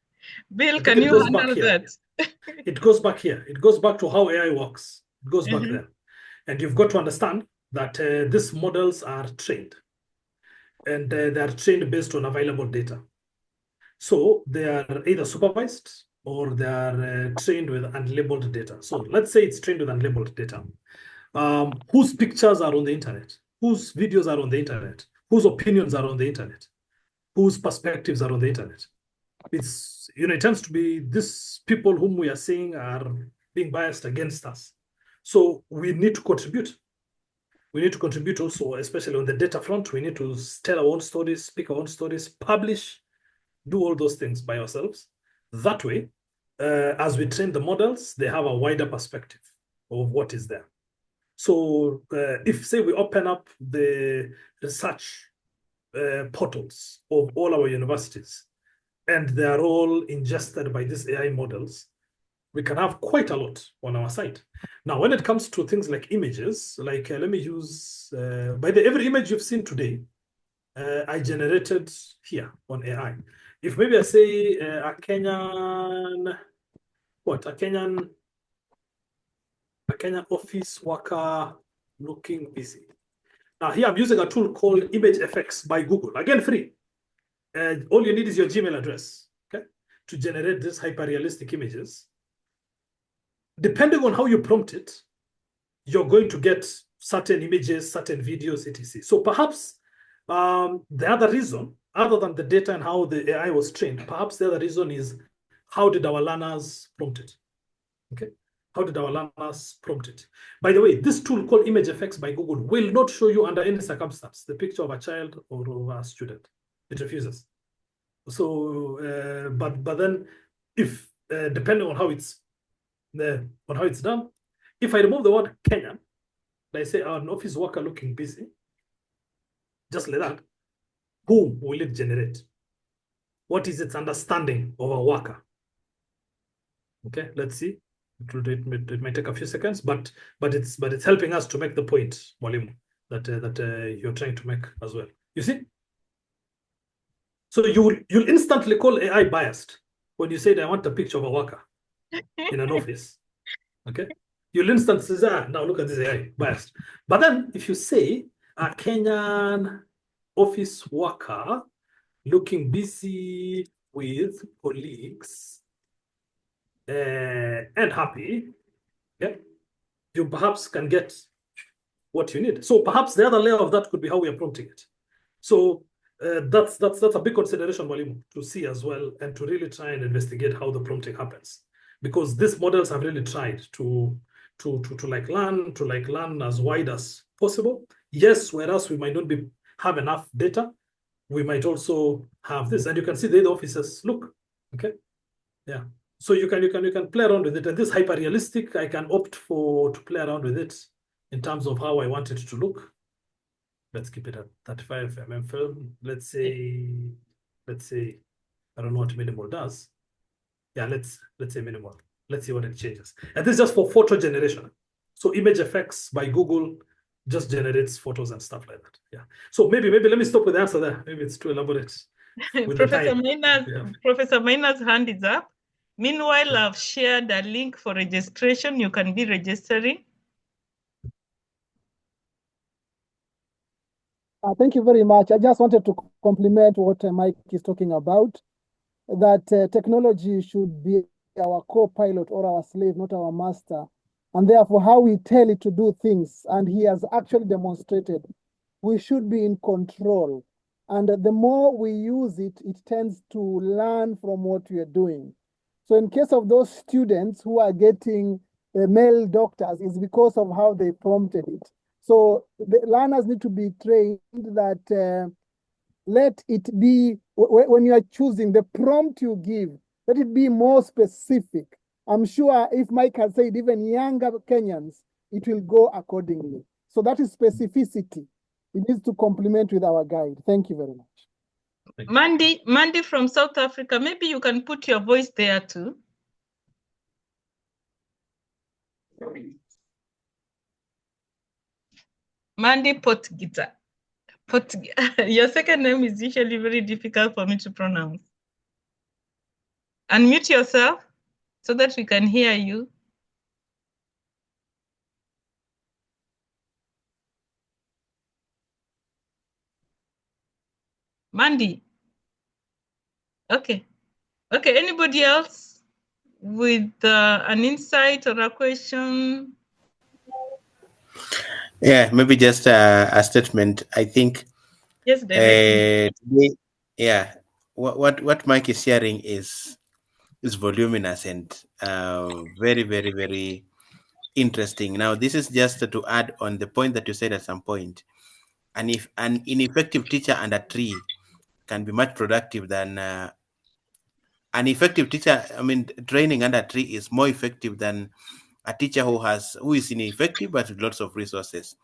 Bill, can you handle that? It goes back here. It goes back to how AI works. It goes back there. And you've got to understand that these models are trained. And they are trained based on available data. So they are either supervised or they are trained with unlabeled data. So let's say it's trained with unlabeled data. Whose pictures are on the internet? Whose videos are on the internet? Whose opinions are on the internet? Whose perspectives are on the internet? It's, it tends to be these people whom we are seeing are being biased against us. So we need to contribute. We need to contribute also, especially on the data front. We need to tell our own stories, speak our own stories, publish, do all those things by ourselves. That way, as we train the models, they have a wider perspective of what is there. So if, say, we open up the research portals of all our universities, and they are all ingested by these AI models, we can have quite a lot on our site. Now, when it comes to things like images, like let me use, by the every image you've seen today, I generated here on AI. If maybe I say a Kenyan office worker looking busy. Now here I'm using a tool called Image FX by Google, again free. All you need is your Gmail address, okay, to generate these hyper-realistic images. Depending on how you prompt it, you're going to get certain images, certain videos, etc. So perhaps the other reason, other than the data and how the AI was trained, perhaps the other reason is how did our learners prompt it? Okay, how did our learners prompt it? By the way, this tool called Image FX by Google will not show you under any circumstance the picture of a child or of a student. It refuses. So, but then, if depending on how it's done, if I remove the word Kenyan, I say an office worker looking busy, just like that, whom will it generate? What is its understanding of a worker? Okay, let's see. It might take a few seconds, but it's helping us to make the point, Mwalimu, that you're trying to make as well. You see? So you'll instantly call AI biased when you say I want a picture of a worker in an office. Okay, you'll instantly say, now look at this AI biased. But then if you say a Kenyan office worker looking busy with colleagues and happy, yeah, you perhaps can get what you need. So perhaps the other layer of that could be how we are prompting it. So that's a big consideration, Mwalimu, to see as well, and to really try and investigate how the prompting happens, because these models have really tried to learn as wide as possible. Yes, whereas we might not have enough data, we might also have this, and you can see the offices look. Okay, yeah. So you can play around with it, and this hyper realistic, I can opt to play around with it in terms of how I want it to look. Let's keep it at 35 mm film. Let's say I don't know what minimal does. Yeah, let's say minimal. Let's see what it changes. And this is just for photo generation. So Image FX by Google just generates photos and stuff like that. Yeah. So maybe let me stop with the answer there. Maybe it's too elaborate. Professor Maina's hand is up. Meanwhile, I've shared a link for registration. You can be registering. Thank you very much. I just wanted to compliment what Mike is talking about, that technology should be our co-pilot or our slave, not our master. And therefore, how we tell it to do things, and he has actually demonstrated, we should be in control. And the more we use it, it tends to learn from what we are doing. So in case of those students who are getting male doctors, it's because of how they prompted it. So the learners need to be trained that let it be, when you are choosing the prompt you give, let it be more specific. I'm sure if Mike has said even younger Kenyans, it will go accordingly. So that is specificity. It needs to complement with our guide. Thank you very much. Mandy from South Africa, maybe you can put your voice there too. Mandy Potgita. Your second name is usually very difficult for me to pronounce. Unmute yourself so that we can hear you. Mandy. Okay. Okay, anybody else with an insight or a question? Yeah, maybe just a statement. I think. Yes, today, yeah, what Mike is sharing is voluminous and very, very, very interesting. Now, this is just to add on the point that you said at some point. And if an ineffective teacher under tree can be much productive than an effective teacher, I mean, training under tree is more effective than a teacher who is ineffective but with lots of resources.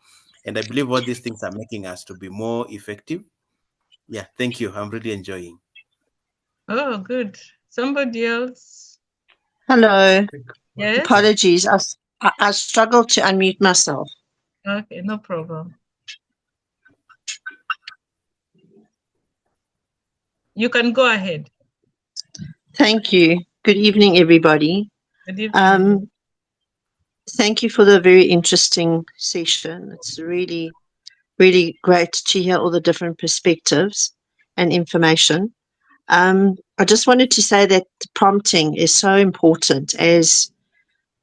And I believe all these things are making us to be more effective. Yeah, thank you. I'm really enjoying. Oh, good. Somebody else? Hello. Yes. Apologies. I struggled to unmute myself. Okay, no problem. You can go ahead. Thank you. Good evening, everybody. Good evening. Thank you for the very interesting session. It's really, really great to hear all the different perspectives and information. I just wanted to say that the prompting is so important, as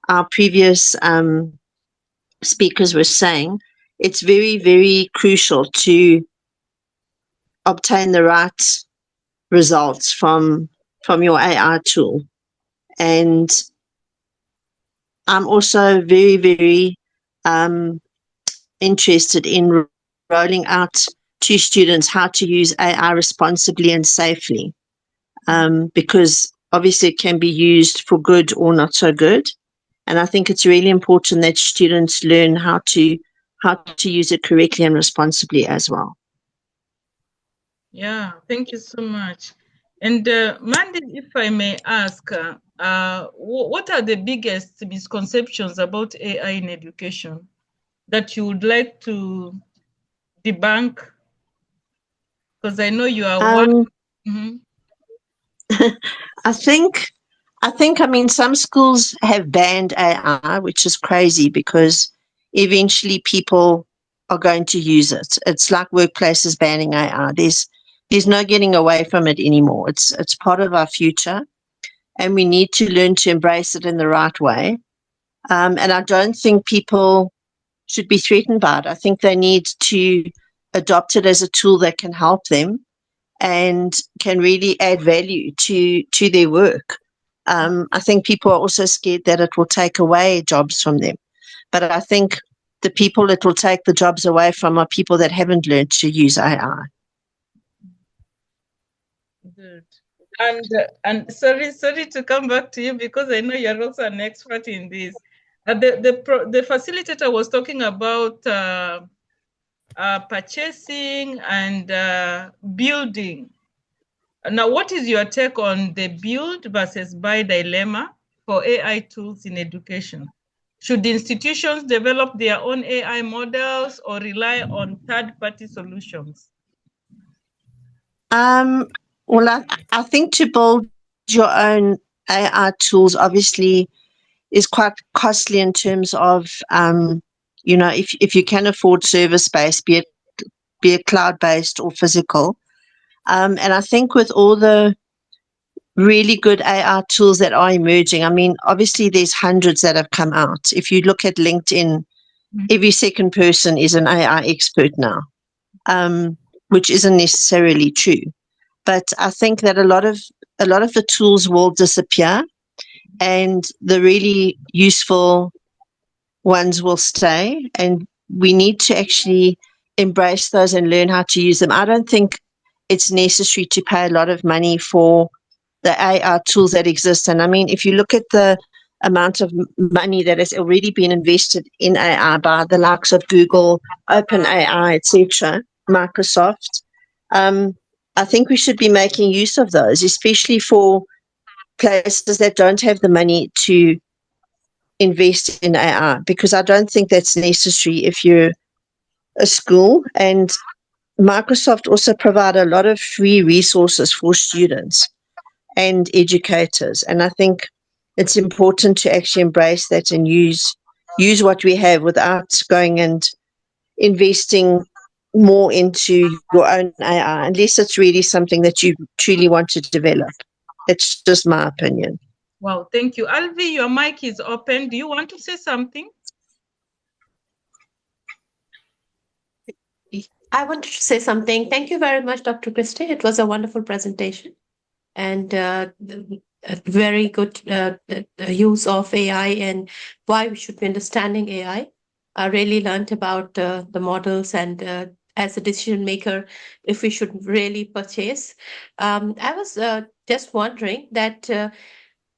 our previous speakers were saying. It's very, very crucial to obtain the right results from your AI tool. And I'm also very, very interested in rolling out to students how to use AI responsibly and safely, because obviously it can be used for good or not so good. And I think it's really important that students learn how to use it correctly and responsibly as well. Yeah, thank you so much. And Mandy, if I may ask, what are the biggest misconceptions about AI in education that you would like to debunk? Because I know you are one. I think, some schools have banned AI, which is crazy because eventually people are going to use it. It's like workplaces banning AI. There's no getting away from it anymore. It's part of our future, and we need to learn to embrace it in the right way. And I don't think people should be threatened by it. I think they need to adopt it as a tool that can help them and can really add value to their work. I think people are also scared that it will take away jobs from them. But I think the people it will take the jobs away from are people that haven't learned to use AI. Good. And sorry to come back to you because I know you're also an expert in this. The facilitator was talking about purchasing and building. Now, what is your take on the build versus buy dilemma for AI tools in education? Should institutions develop their own AI models or rely on third-party solutions? Well, I think to build your own AI tools obviously is quite costly in terms of, if you can afford server space, be it cloud-based or physical. And I think with all the really good AI tools that are emerging, I mean, obviously there's hundreds that have come out. If you look at LinkedIn, every second person is an AI expert now, which isn't necessarily true. But I think that a lot of the tools will disappear and the really useful ones will stay, and we need to actually embrace those and learn how to use them. I don't think it's necessary to pay a lot of money for the AI tools that exist. And I mean, if you look at the amount of money that has already been invested in AI by the likes of Google, OpenAI, etc., Microsoft, I think we should be making use of those, especially for places that don't have the money to invest in AI, because I don't think that's necessary if you're a school. And Microsoft also provide a lot of free resources for students and educators. And I think it's important to actually embrace that and use what we have without going and investing more into your own AI, unless it's really something that you truly want to develop. It's just my opinion. Wow, thank you. Alvi, your mic is open. Do you want to say something? I wanted to say something. Thank you very much, Dr. Christine. It was a wonderful presentation and a very good use of AI and why we should be understanding AI. I really learned about the models and as a decision maker, if we should really purchase. I was just wondering that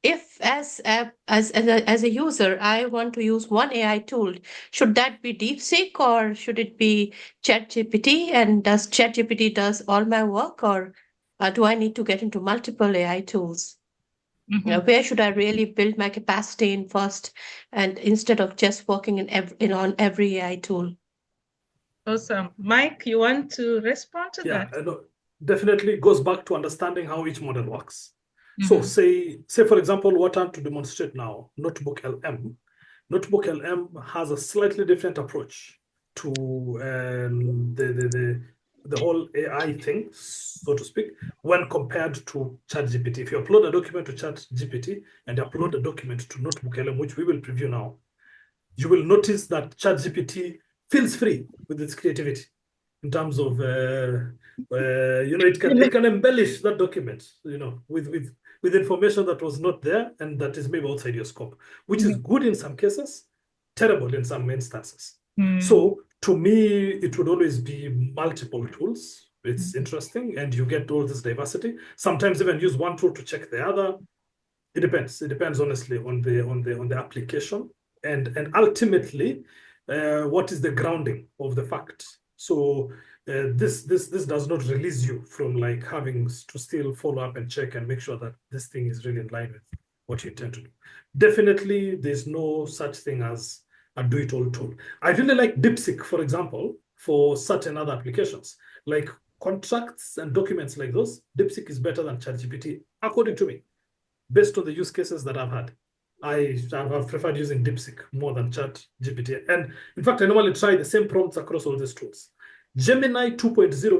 if as a user, I want to use one AI tool, should that be DeepSeek or should it be ChatGPT? And does ChatGPT does all my work, or do I need to get into multiple AI tools? Where should I really build my capacity in first, and instead of just working on every AI tool? Awesome. Mike, you want to respond to that? No, definitely goes back to understanding how each model works. So say for example, what I'm to demonstrate now, Notebook LM. Notebook LM has a slightly different approach to the whole AI thing, so to speak, when compared to ChatGPT. If you upload a document to ChatGPT and you upload a document to Notebook LM, which we will preview now, you will notice that ChatGPT feels free with its creativity in terms of it can embellish that document, with information that was not there and that is maybe outside your scope, which is good in some cases, terrible in some instances. So to me, it would always be multiple tools. It's interesting, and you get all this diversity. Sometimes even use one tool to check the other. It depends. It depends honestly on the application and ultimately what is the grounding of the fact. So this does not release you from like having to still follow up and check and make sure that this thing is really in line with what you intend to do. Definitely, there's no such thing as a do-it-all tool. I really like DeepSeek, for example, for certain other applications like contracts and documents like those. DeepSeek is better than ChatGPT, according to me, based on the use cases that I've had. I've preferred using DeepSeek more than ChatGPT. And in fact, I normally try the same prompts across all these tools. Gemini 2.0,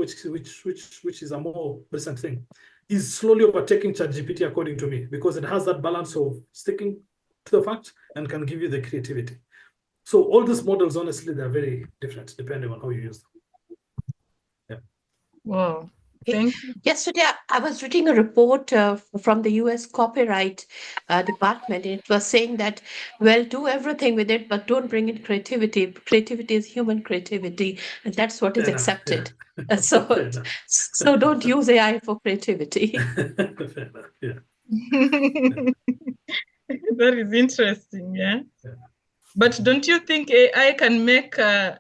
which is a more recent thing, is slowly overtaking ChatGPT, according to me, because it has that balance of sticking to the fact and can give you the creativity. So all these models, honestly, they're very different depending on how you use them. Yeah. Wow. Thank you. Yesterday, I was reading a report from the US copyright department. It was saying that, well, do everything with it, but don't bring in creativity. Creativity is human creativity, and that's what is accepted. So don't use AI for creativity. That is interesting, yeah. But don't you think AI can make a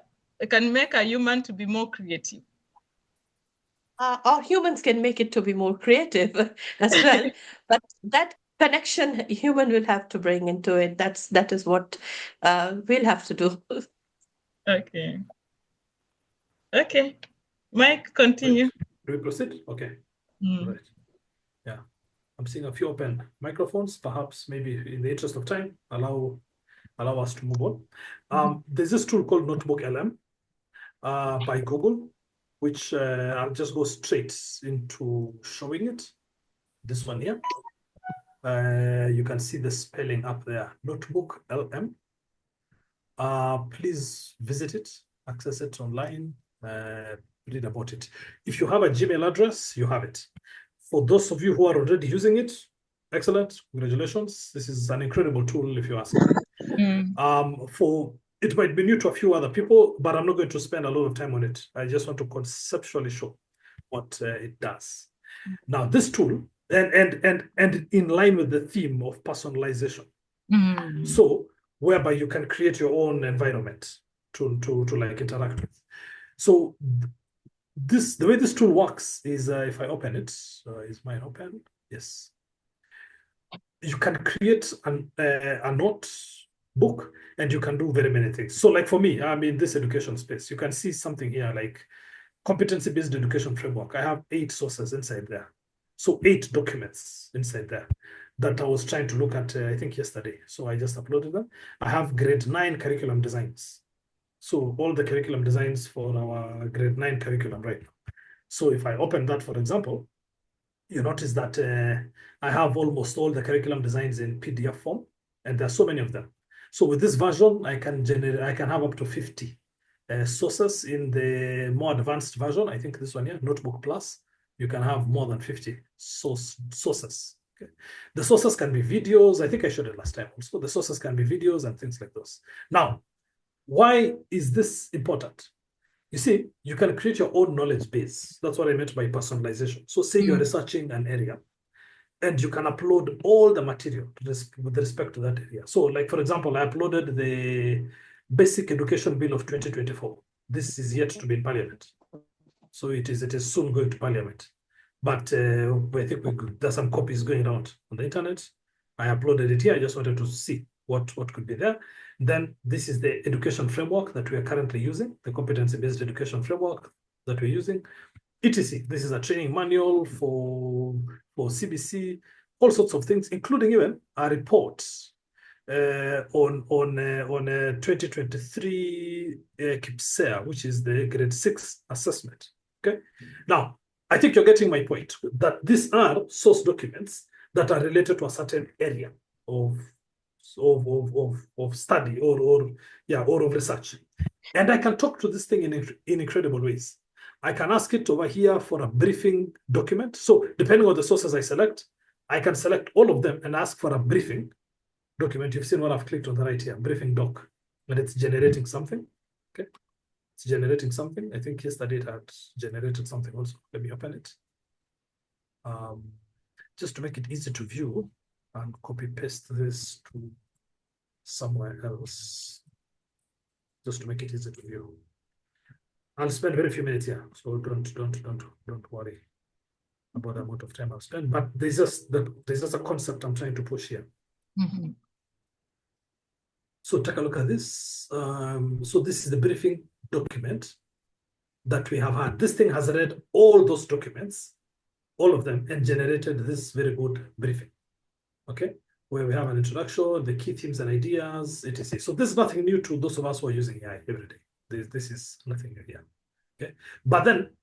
human to be more creative? Or humans can make it to be more creative as well. But that connection human will have to bring into it. That is what we'll have to do. Okay. Okay. Mike, continue. Do we proceed? Okay. Right. Yeah. I'm seeing a few open microphones. Perhaps maybe in the interest of time, allow us to move on. There's this tool called Notebook LM by Google, which I'll just go straight into showing it. This one here. You can see the spelling up there, Notebook LM. Please visit it, access it online, read about it. If you have a Gmail address, you have it. For those of you who are already using it, excellent, congratulations. This is an incredible tool if you ask me. It might be new to a few other people, but I'm not going to spend a lot of time on it. I just want to conceptually show what it does. Now, this tool, and in line with the theme of personalization. So, whereby you can create your own environment to like interact with. So the way this tool works is if I open it, is mine open? Yes. You can create a notebook and you can do very many things. So like for me, I'm in this education space. You can see something here like competency-based education framework. I have 8 sources inside there. So 8 documents inside there that I was trying to look at, I think yesterday. So I just uploaded them. I have grade 9 curriculum designs. So all the curriculum designs for our grade 9 curriculum right now. So if I open that, for example, you notice that I have almost all the curriculum designs in PDF form, and there are so many of them. So with this version, I can have up to 50 sources. In the more advanced version, I think this one here, Notebook Plus, you can have more than 50 sources. Okay. The sources can be videos. I think I showed it last time also. The sources can be videos and things like those. Now, why is this important? You see, you can create your own knowledge base. That's what I meant by personalization. So say you're researching an area and you can upload all the material with respect to that area. So like, for example, I uploaded the Basic Education Bill of 2024. This is yet to be in Parliament. So it is soon going to Parliament. But I think there's some copies going around on the internet. I uploaded it here. I just wanted to see what could be there. Then this is the education framework that we are currently using, the competency-based education framework that we're using. etc. This is a training manual for CBC, all sorts of things, including even a report on 2023 KIPSEA, which is the grade 6 assessment. Okay. Now, I think you're getting my point that these are source documents that are related to a certain area of study or of research. And I can talk to this thing in incredible ways. I can ask it over here for a briefing document. So depending on the sources I select, I can select all of them and ask for a briefing document. You've seen what I've clicked on the right here, briefing doc, and it's generating something. Okay, it's generating something. I think yesterday it had generated something also. Let me open it. Just to make it easy to view, and copy paste this to somewhere else. Just to make it easy to view. I'll spend very few minutes here, so don't worry about the amount of time I'll spend. But there's just a concept I'm trying to push here. Mm-hmm. So take a look at this. So this is the briefing document that we have had. This thing has read all those documents, all of them, and generated this very good briefing. Okay, where we have an introduction, the key themes and ideas, etc. So this is nothing new to those of us who are using AI every day. This is nothing new here. Okay, but then,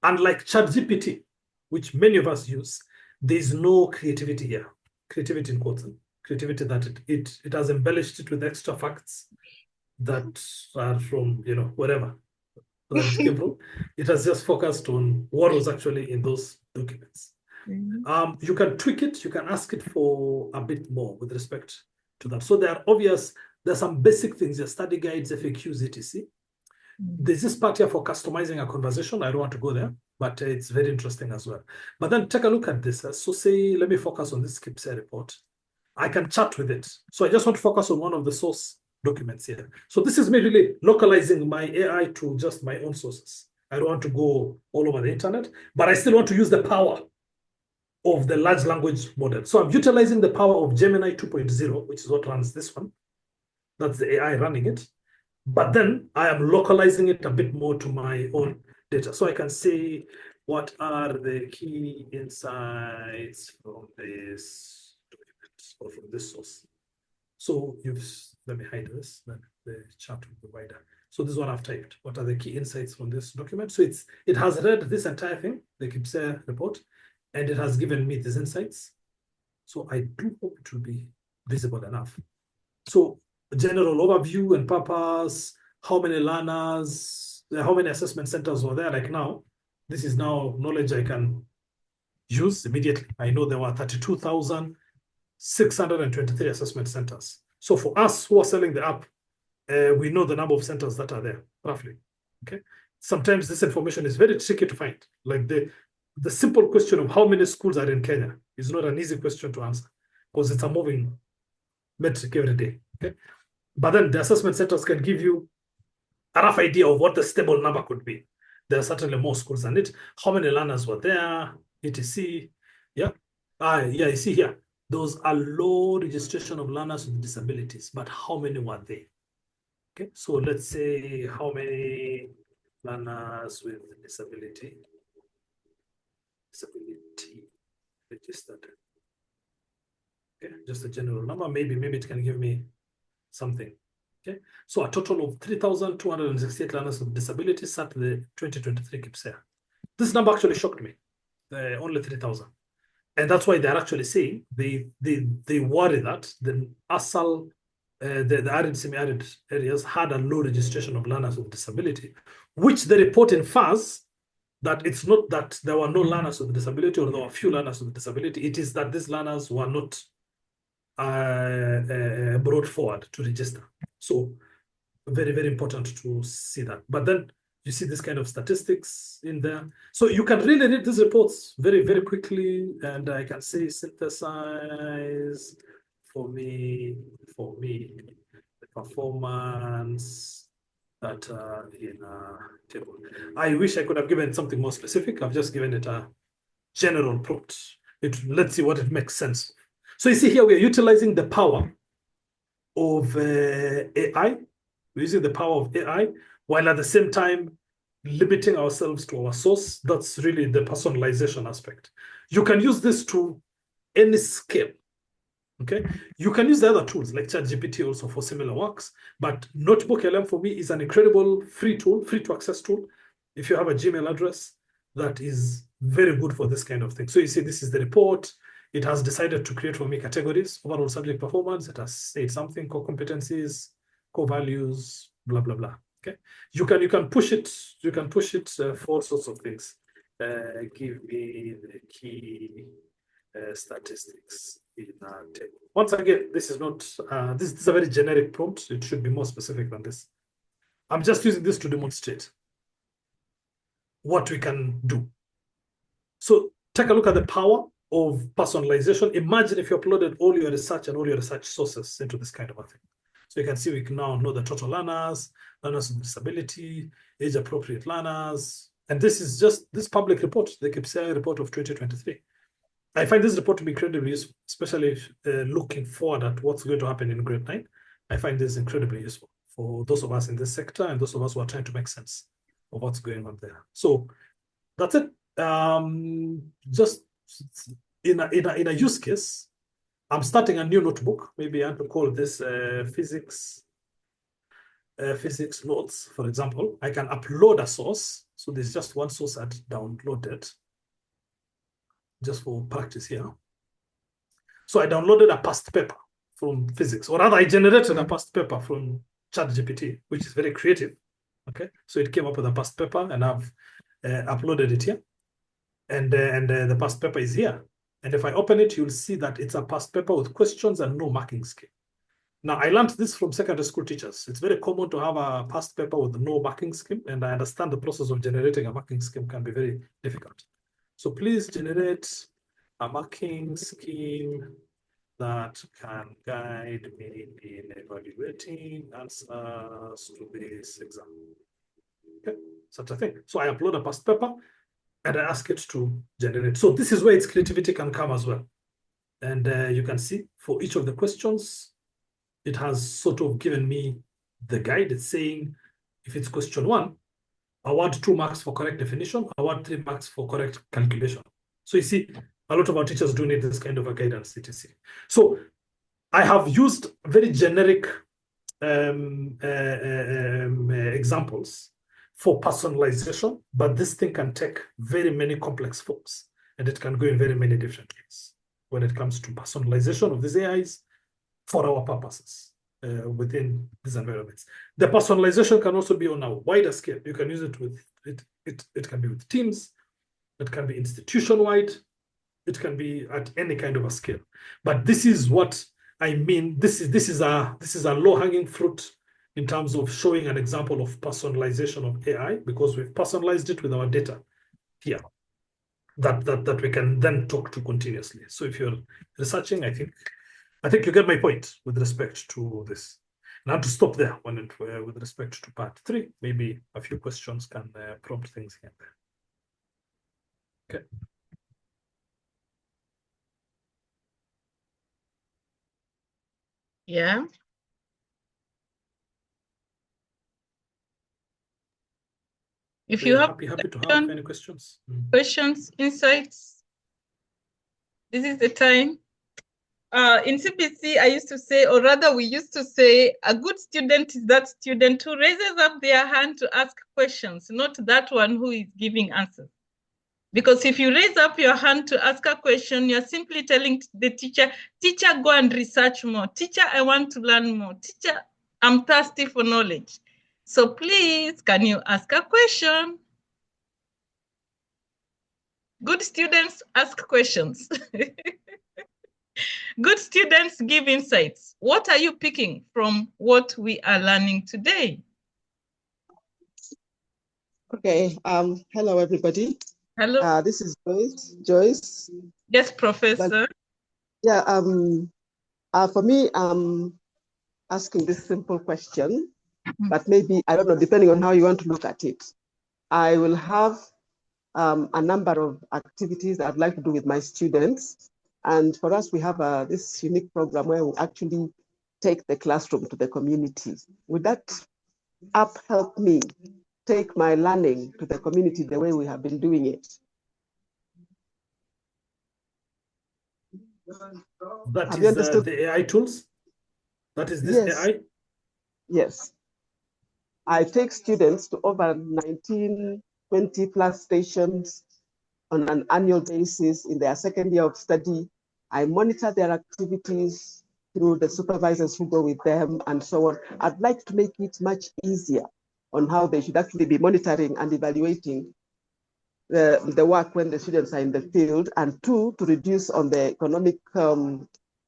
unlike ChatGPT, which many of us use, there is no creativity here. Creativity in quotes. Creativity that it has embellished it with extra facts that are from wherever that it came from. It has just focused on what was actually in those documents. Mm-hmm. You can tweak it. You can ask it for a bit more with respect to that. So there's some basic things, your study guides, FAQs, etc. Mm-hmm. There's this part here for customizing a conversation. I don't want to go there, but it's very interesting as well. But then take a look at this. So say, let me focus on this KIPSEA report. I can chat with it. So I just want to focus on one of the source documents here. So this is me really localizing my AI to just my own sources. I don't want to go all over the internet, but I still want to use the power of the large language model. So I'm utilizing the power of Gemini 2.0, which is what runs this one. That's the AI running it. But then I am localizing it a bit more to my own data. So I can say, what are the key insights from this or from this source? So let me hide this, then the chat will be wider. So this is what I've typed. What are the key insights from this document? So it has read this entire thing, the KIPSEA report, and it has given me these insights. So I do hope it will be visible enough. So general overview and purpose, how many learners, how many assessment centers were there? Like now, this is now knowledge I can use immediately. I know there were 32,623 assessment centers. So for us who are selling the app, we know the number of centers that are there, roughly. Okay. Sometimes this information is very tricky to find. Like the simple question of how many schools are in Kenya is not an easy question to answer because it's a moving metric every day. Okay. But then the assessment centers can give you a rough idea of what the stable number could be. There are certainly more schools than it. How many learners were there, etc. Yeah. You see here. Those are low registration of learners with disabilities, but how many were they? Okay, so let's say how many learners with disability registered. Okay, just a general number. Maybe it can give me something. Okay, so a total of 3,268 learners with disabilities at the 2023 KIPSEA. This number actually shocked me. Only 3,000. And that's why they're actually saying they worry that the ASAL, the arid, semi-arid areas had a low registration of learners with disability, which the report infers that it's not that there were no learners with disability or there were few learners with disability. It is that these learners were not brought forward to register. So very, very important to see that. But then you see this kind of statistics in there. So you can really read these reports very, very quickly. And I can say synthesize for me, the performance that in a table. I wish I could have given something more specific. I've just given it a general prompt. Let's see what it makes sense. So you see here, we are utilizing the power of AI. We're using the power of AI, while at the same time limiting ourselves to our source. That's really the personalization aspect. You can use this to any scale. Okay, you can use the other tools like ChatGPT also for similar works, but Notebook LM for me is an incredible free tool, free to access tool. If you have a Gmail address, that is very good for this kind of thing. So you see, this is the report. It has decided to create for me categories: overall subject performance. It has said something: core competencies, core values, blah blah blah. Okay, you can push it. You can push it for all sorts of things. Give me the key statistics in that table. Once again, this is not this is a very generic prompt. It should be more specific than this. I'm just using this to demonstrate what we can do. So take a look at the power of personalization. Imagine if you uploaded all your research and all your research sources into this kind of a thing. So you can see we can now know the total learners, learners with disability, age-appropriate learners. And this is just this public report, the KPCI report of 2023. I find this report to be incredibly useful, especially looking forward at what's going to happen in grade 9. I find this incredibly useful for those of us in this sector and those of us who are trying to make sense of what's going on there. So that's it. Just in a use case, I'm starting a new notebook. Maybe I have to call this physics notes, for example. I can upload a source. So there's just one source I'd downloaded just for practice here. So I downloaded a past paper from physics, or rather I generated a past paper from ChatGPT, which is very creative. Okay, so it came up with a past paper and I've uploaded it here. And the past paper is here. And if I open it, you'll see that it's a past paper with questions and no marking scheme. Now, I learned this from secondary school teachers. It's very common to have a past paper with no marking scheme, and I understand the process of generating a marking scheme can be very difficult. So please generate a marking scheme that can guide me in evaluating answers to this exam. Okay, such a thing. So I upload a past paper and I ask it to generate. So this is where its creativity can come as well. And you can see for each of the questions, it has sort of given me the guide. It's saying, if it's question 1, award 2 marks for correct definition, award 3 marks for correct calculation. So you see, a lot of our teachers do need this kind of a guidance, etc. So I have used very generic examples for personalization, but this thing can take very many complex forms, and it can go in very many different ways when it comes to personalization of these AIs for our purposes within these environments. The personalization can also be on a wider scale. You can use it with, it can be with teams, it can be institution-wide, it can be at any kind of a scale. But this is what I mean. This is a low-hanging fruit in terms of showing an example of personalization of AI, because we've personalized it with our data here that we can then talk to continuously. So if you're researching, I think you get my point with respect to this. Now to stop there with respect to part 3, maybe a few questions can prompt things here and there. Okay. Yeah. If you have happy to have any questions. Questions, insights, this is the time. In CPC, I used to say, or rather we used to say, a good student is that student who raises up their hand to ask questions, not that one who is giving answers. Because if you raise up your hand to ask a question, you're simply telling the teacher, go and research more. Teacher, I want to learn more. Teacher, I'm thirsty for knowledge. So please, can you ask a question? Good students ask questions. Good students give insights. What are you picking from what we are learning today? Okay, hello everybody. Hello. This is Joyce. Yes, Professor. Yeah, for me, I'm asking this simple question, but maybe, I don't know, depending on how you want to look at it. I will have a number of activities I'd like to do with my students, And for us, we have this unique program where we actually take the classroom to the community. Would that app help me take my learning to the community the way we have been doing it? That is the AI tools? That is this Yes. AI? Yes. I take students to over 19, 20 plus stations on an annual basis in their second year of study. I monitor their activities through the supervisors who go with them and so on. I'd like to make it much easier on how they should actually be monitoring and evaluating the work when the students are in the field, and two, to reduce on the economic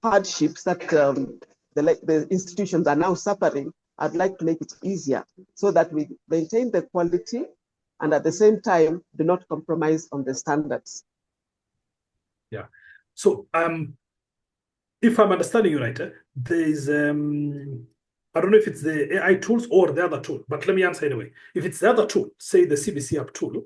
hardships that the institutions are now suffering. I'd like to make it easier so that we maintain the quality and at the same time do not compromise on the standards. Yeah. So if I'm understanding you right, there's I don't know if it's the AI tools or the other tool, but let me answer anyway. If it's the other tool, say the CBC app tool,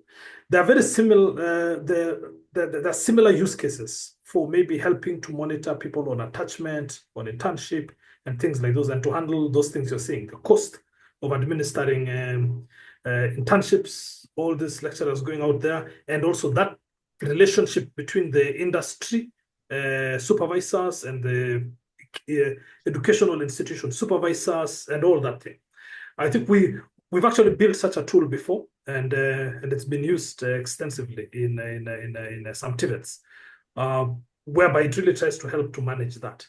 they are very similar. There are similar use cases for maybe helping to monitor people on attachment, on internship, and things like those, and to handle those things you're saying, the cost of administering internships, all these lecturers going out there, and also that relationship between the industry supervisors and the educational institution supervisors and all that thing. I think we've actually built such a tool before, and it's been used extensively in some TVETs, whereby it really tries to help to manage that.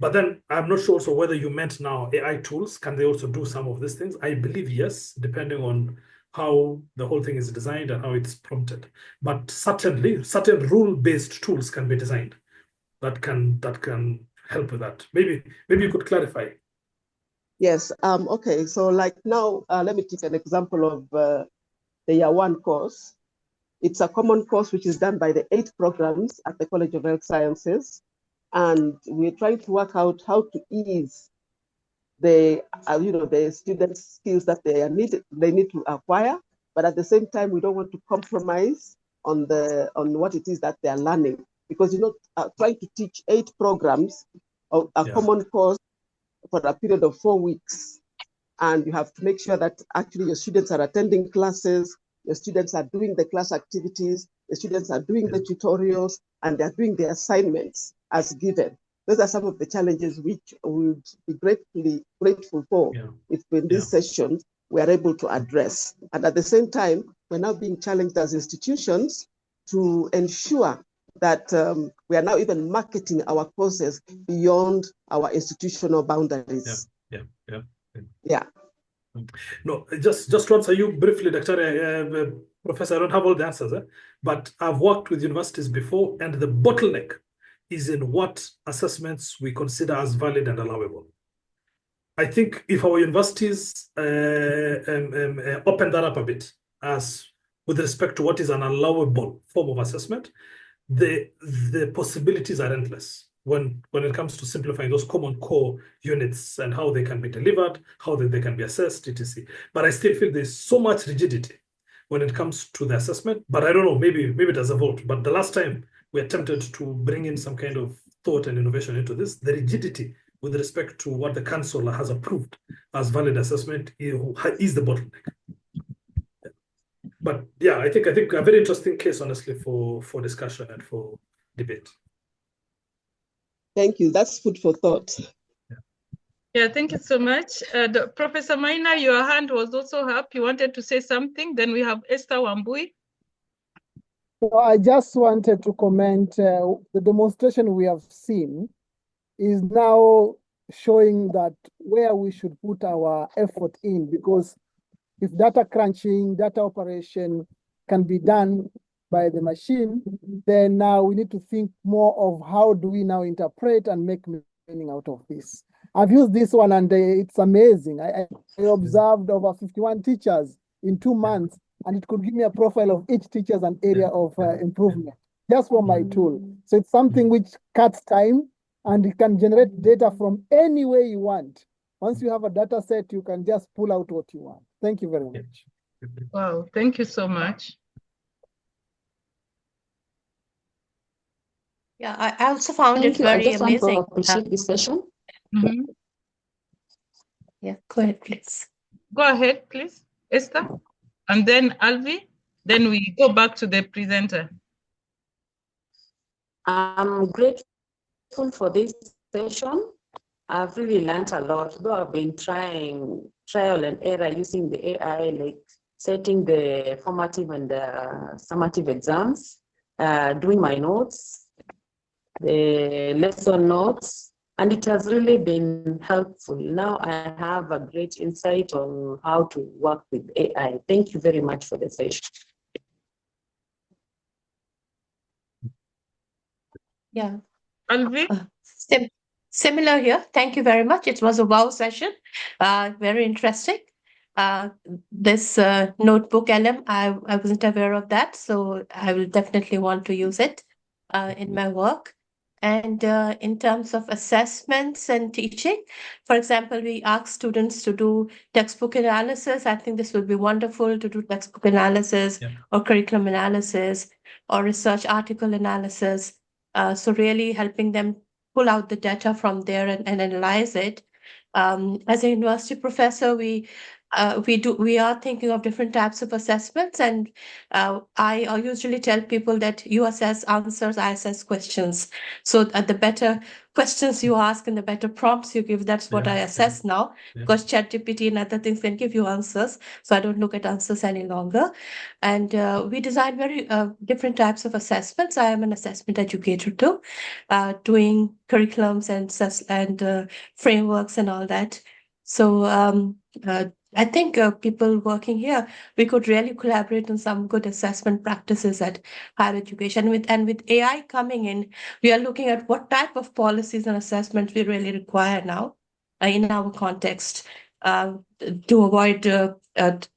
But then I'm not sure also whether you meant now AI tools, can they also do some of these things? I believe yes, depending on how the whole thing is designed and how it's prompted. But certainly certain rule-based tools can be designed that can help with that. Maybe you could clarify. Yes. Okay. So like now, let me take an example of the year one course. It's a common course which is done by the 8 programs at the College of Health Sciences, and we're trying to work out how to ease the the students' skills that they need to acquire, but at the same time we don't want to compromise on what it is that they are learning, because trying to teach 8 programs of a common course for a period of 4 weeks, and you have to make sure that actually your students are attending classes, your students are doing the class activities, the students are doing the tutorials, and they're doing the assignments as given. Those are some of the challenges which we would be grateful for if in these sessions we are able to address. And at the same time, we're now being challenged as institutions to ensure that we are now even marketing our courses beyond our institutional boundaries. Yeah. No, just to answer you briefly, Dr. Professor, I don't have all the answers, but I've worked with universities before, and the bottleneck is in what assessments we consider as valid and allowable. I think if our universities open that up a bit as with respect to what is an allowable form of assessment, the possibilities are endless when it comes to simplifying those common core units and how they can be delivered, how they can be assessed, etc. But I still feel there's so much rigidity when it comes to the assessment. But I don't know, maybe it has evolved. But the last time we attempted to bring in some kind of thought and innovation into this, the rigidity with respect to what the council has approved as valid assessment is the bottleneck. But yeah, I think a very interesting case, honestly, for discussion and for debate. Thank you. That's food for thought. Yeah, thank you so much. Professor Maina, your hand was also up. You wanted to say something. Then we have Esther Wambui. So I just wanted to comment, the demonstration we have seen is now showing that where we should put our effort in, because if data crunching, data operation can be done by the machine, then now we need to think more of how do we now interpret and make meaning out of this. I've used this one and it's amazing. I observed over 51 teachers in 2 months, and it could give me a profile of each teacher's an area of improvement just from my tool. So it's something which cuts time, and it can generate data from any way you want. Once you have a data set, you can just pull out what you want. Thank you very much. Wow, thank you so much. Yeah, I also found Thank it you. I very just want to amazing. appreciate this session. Yeah, go ahead, please. Go ahead, please, Esther. And then Alvi. Then we go back to the presenter. I'm grateful for this session. I've really learned a lot, though I've been trying trial and error using the AI, like setting the formative and the summative exams, doing my notes, the lesson notes, and it has really been helpful. Now I have a great insight on how to work with AI. Thank you very much for the session. Yeah. Alvi? Similar here. Thank you very much. It was a wow session. Very interesting. This notebook LM, I wasn't aware of that, so I will definitely want to use it in my work. And in terms of assessments and teaching, for example, we ask students to do textbook analysis. I think this would be wonderful to do textbook analysis or curriculum analysis or research article analysis. So really helping them pull out the data from there and analyze it. As a university professor, we are thinking of different types of assessments, and I usually tell people that you assess answers, I assess questions. So the better questions you ask and the better prompts you give, that's what I assess now, because ChatGPT and other things can give you answers. So I don't look at answers any longer. And we design very different types of assessments. I am an assessment educator too, doing curriculums and frameworks and all that. So I think people working here, we could really collaborate on some good assessment practices at higher education. And with AI coming in, we are looking at what type of policies and assessments we really require now in our context to avoid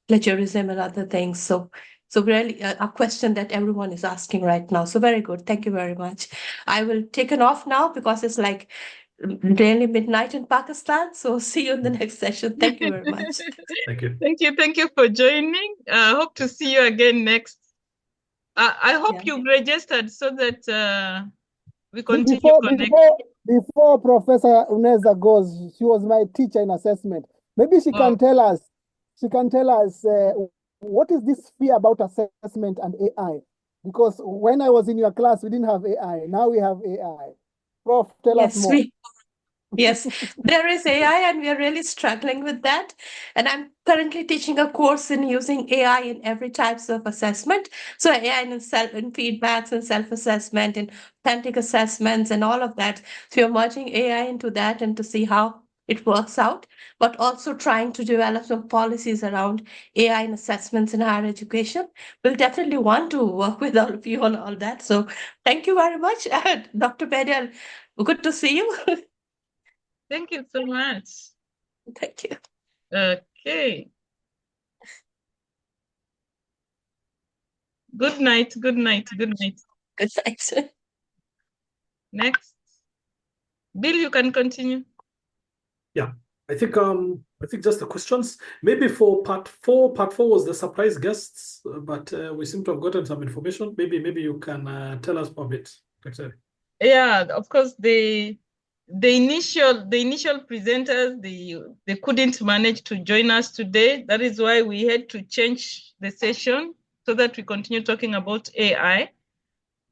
plagiarism and other things. So really a question that everyone is asking right now. So very good. Thank you very much. I will take it off now because it's like nearly midnight in Pakistan. So see you in the next session. Thank you very much. Thank you. Thank you for joining. Hope to see you again next. I hope you've registered so that we continue Before Professor Uneza goes, she was my teacher in assessment. Maybe she can tell us. She can tell us what is this fear about assessment and AI? Because when I was in your class, we didn't have AI. Now we have AI. Prof, tell us more. Yes, there is AI, and we are really struggling with that. And I'm currently teaching a course in using AI in every types of assessment. So AI in feedbacks and self-assessment and authentic assessments and all of that. So you're merging AI into that and to see how it works out, but also trying to develop some policies around AI and assessments in higher education. We'll definitely want to work with all of you on all that. So thank you very much. Dr. Bedial, good to see you. Thank you so much. Thank you. Okay. Good night. Good night. Good night. Good night. Next. Bill, you can continue. Yeah, I think just the questions. Maybe for part four was the surprise guests, but we seem to have gotten some information. Maybe you can tell us a bit. Yeah, of course the initial presenters they couldn't manage to join us today. That is why we had to change the session so that we continue talking about AI.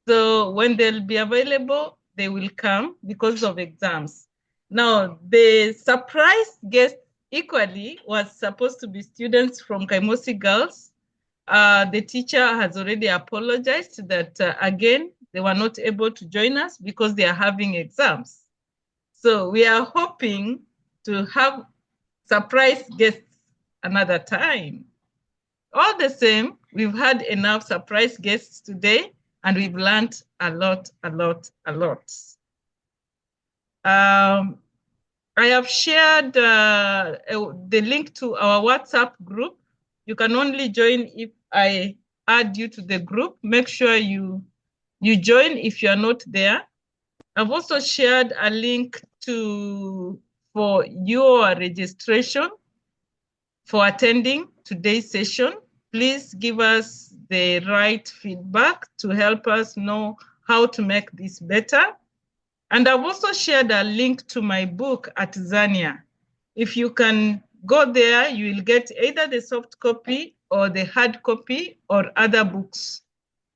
So when they'll be available, they will come because of exams. Now, the surprise guest equally was supposed to be students from Kaimosi Girls. The teacher has already apologized that, again, they were not able to join us because they are having exams. So we are hoping to have surprise guests another time. All the same, we've had enough surprise guests today, and we've learned a lot. I have shared the link to our WhatsApp group. You can only join if I add you to the group. Make sure you join if you're not there. I've also shared a link for your registration for attending today's session. Please give us the right feedback to help us know how to make this better. And I've also shared a link to my book at Zania. If you can go there, you will get either the soft copy or the hard copy or other books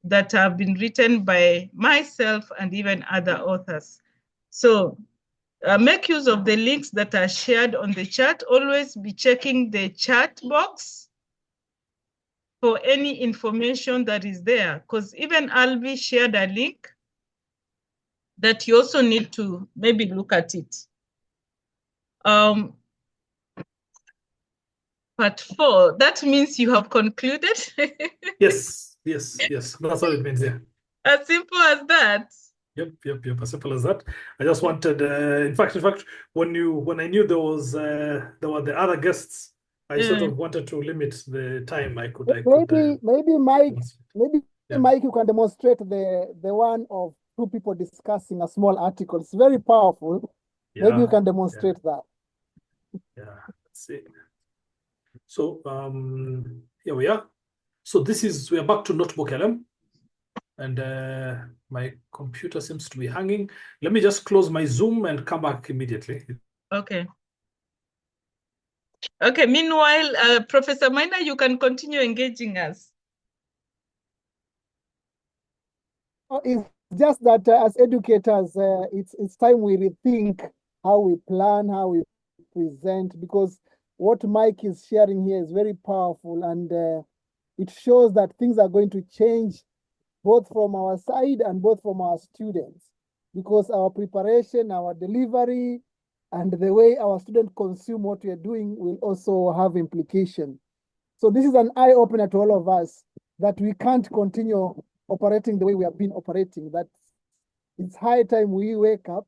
that have been written by myself and even other authors. So make use of the links that are shared on the chat. Always be checking the chat box for any information that is there, because even Albi shared a link that you also need to maybe look at it. Part 4, that means you have concluded? Yes, yes, yes. That's what it means, yeah. As simple as that. Yep. As simple as that. I just wanted, in fact, when I knew there were the other guests, I sort of wanted to limit the time I could. Maybe Mike, Mike, you can demonstrate the one of two people discussing a small article. It's very powerful. Yeah, maybe you can demonstrate that. Yeah, let's see. So here we are. So we are back to Notebook LM. And my computer seems to be hanging. Let me just close my Zoom and come back immediately. Okay. Okay, meanwhile, Professor Maina, you can continue engaging us. It's just that as educators, it's time we rethink how we plan, how we present, because what Mike is sharing here is very powerful, and it shows that things are going to change both from our side and both from our students, because our preparation, our delivery, and the way our students consume what we are doing will also have implication. So this is an eye-opener to all of us that we can't continue operating the way we have been operating, that it's high time we wake up,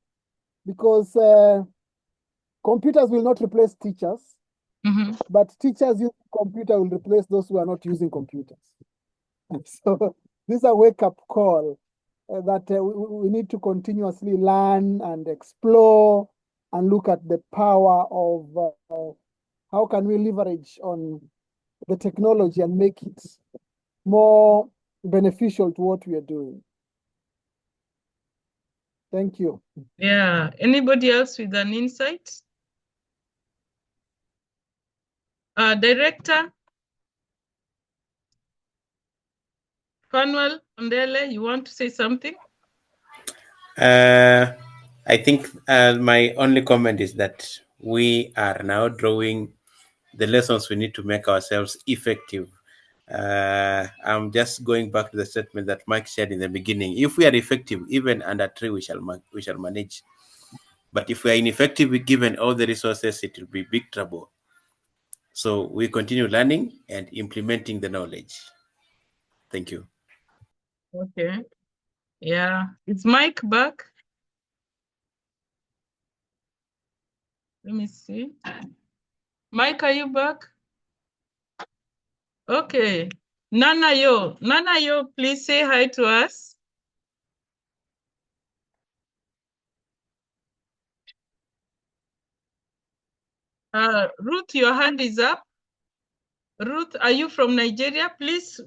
because computers will not replace teachers, but teachers using computer will replace those who are not using computers. So this is a wake-up call that we need to continuously learn and explore and look at the power of how can we leverage on the technology and make it more beneficial to what we are doing. Thank you. Yeah, anybody else with an insight? Director? Fanuel Ondele, you want to say something? I think my only comment is that we are now drawing the lessons we need to make ourselves effective. I'm just going back to the statement that Mike shared in the beginning. If we are effective, even under 3, we shall manage. But if we are ineffective, given all the resources, it will be big trouble. So we continue learning and implementing the knowledge. Thank you. Okay. Yeah. Is Mike back? Let me see. Mike, are you back? Okay. Nana Yo, please say hi to us. Ruth, your hand is up. Ruth, are you from Nigeria? Please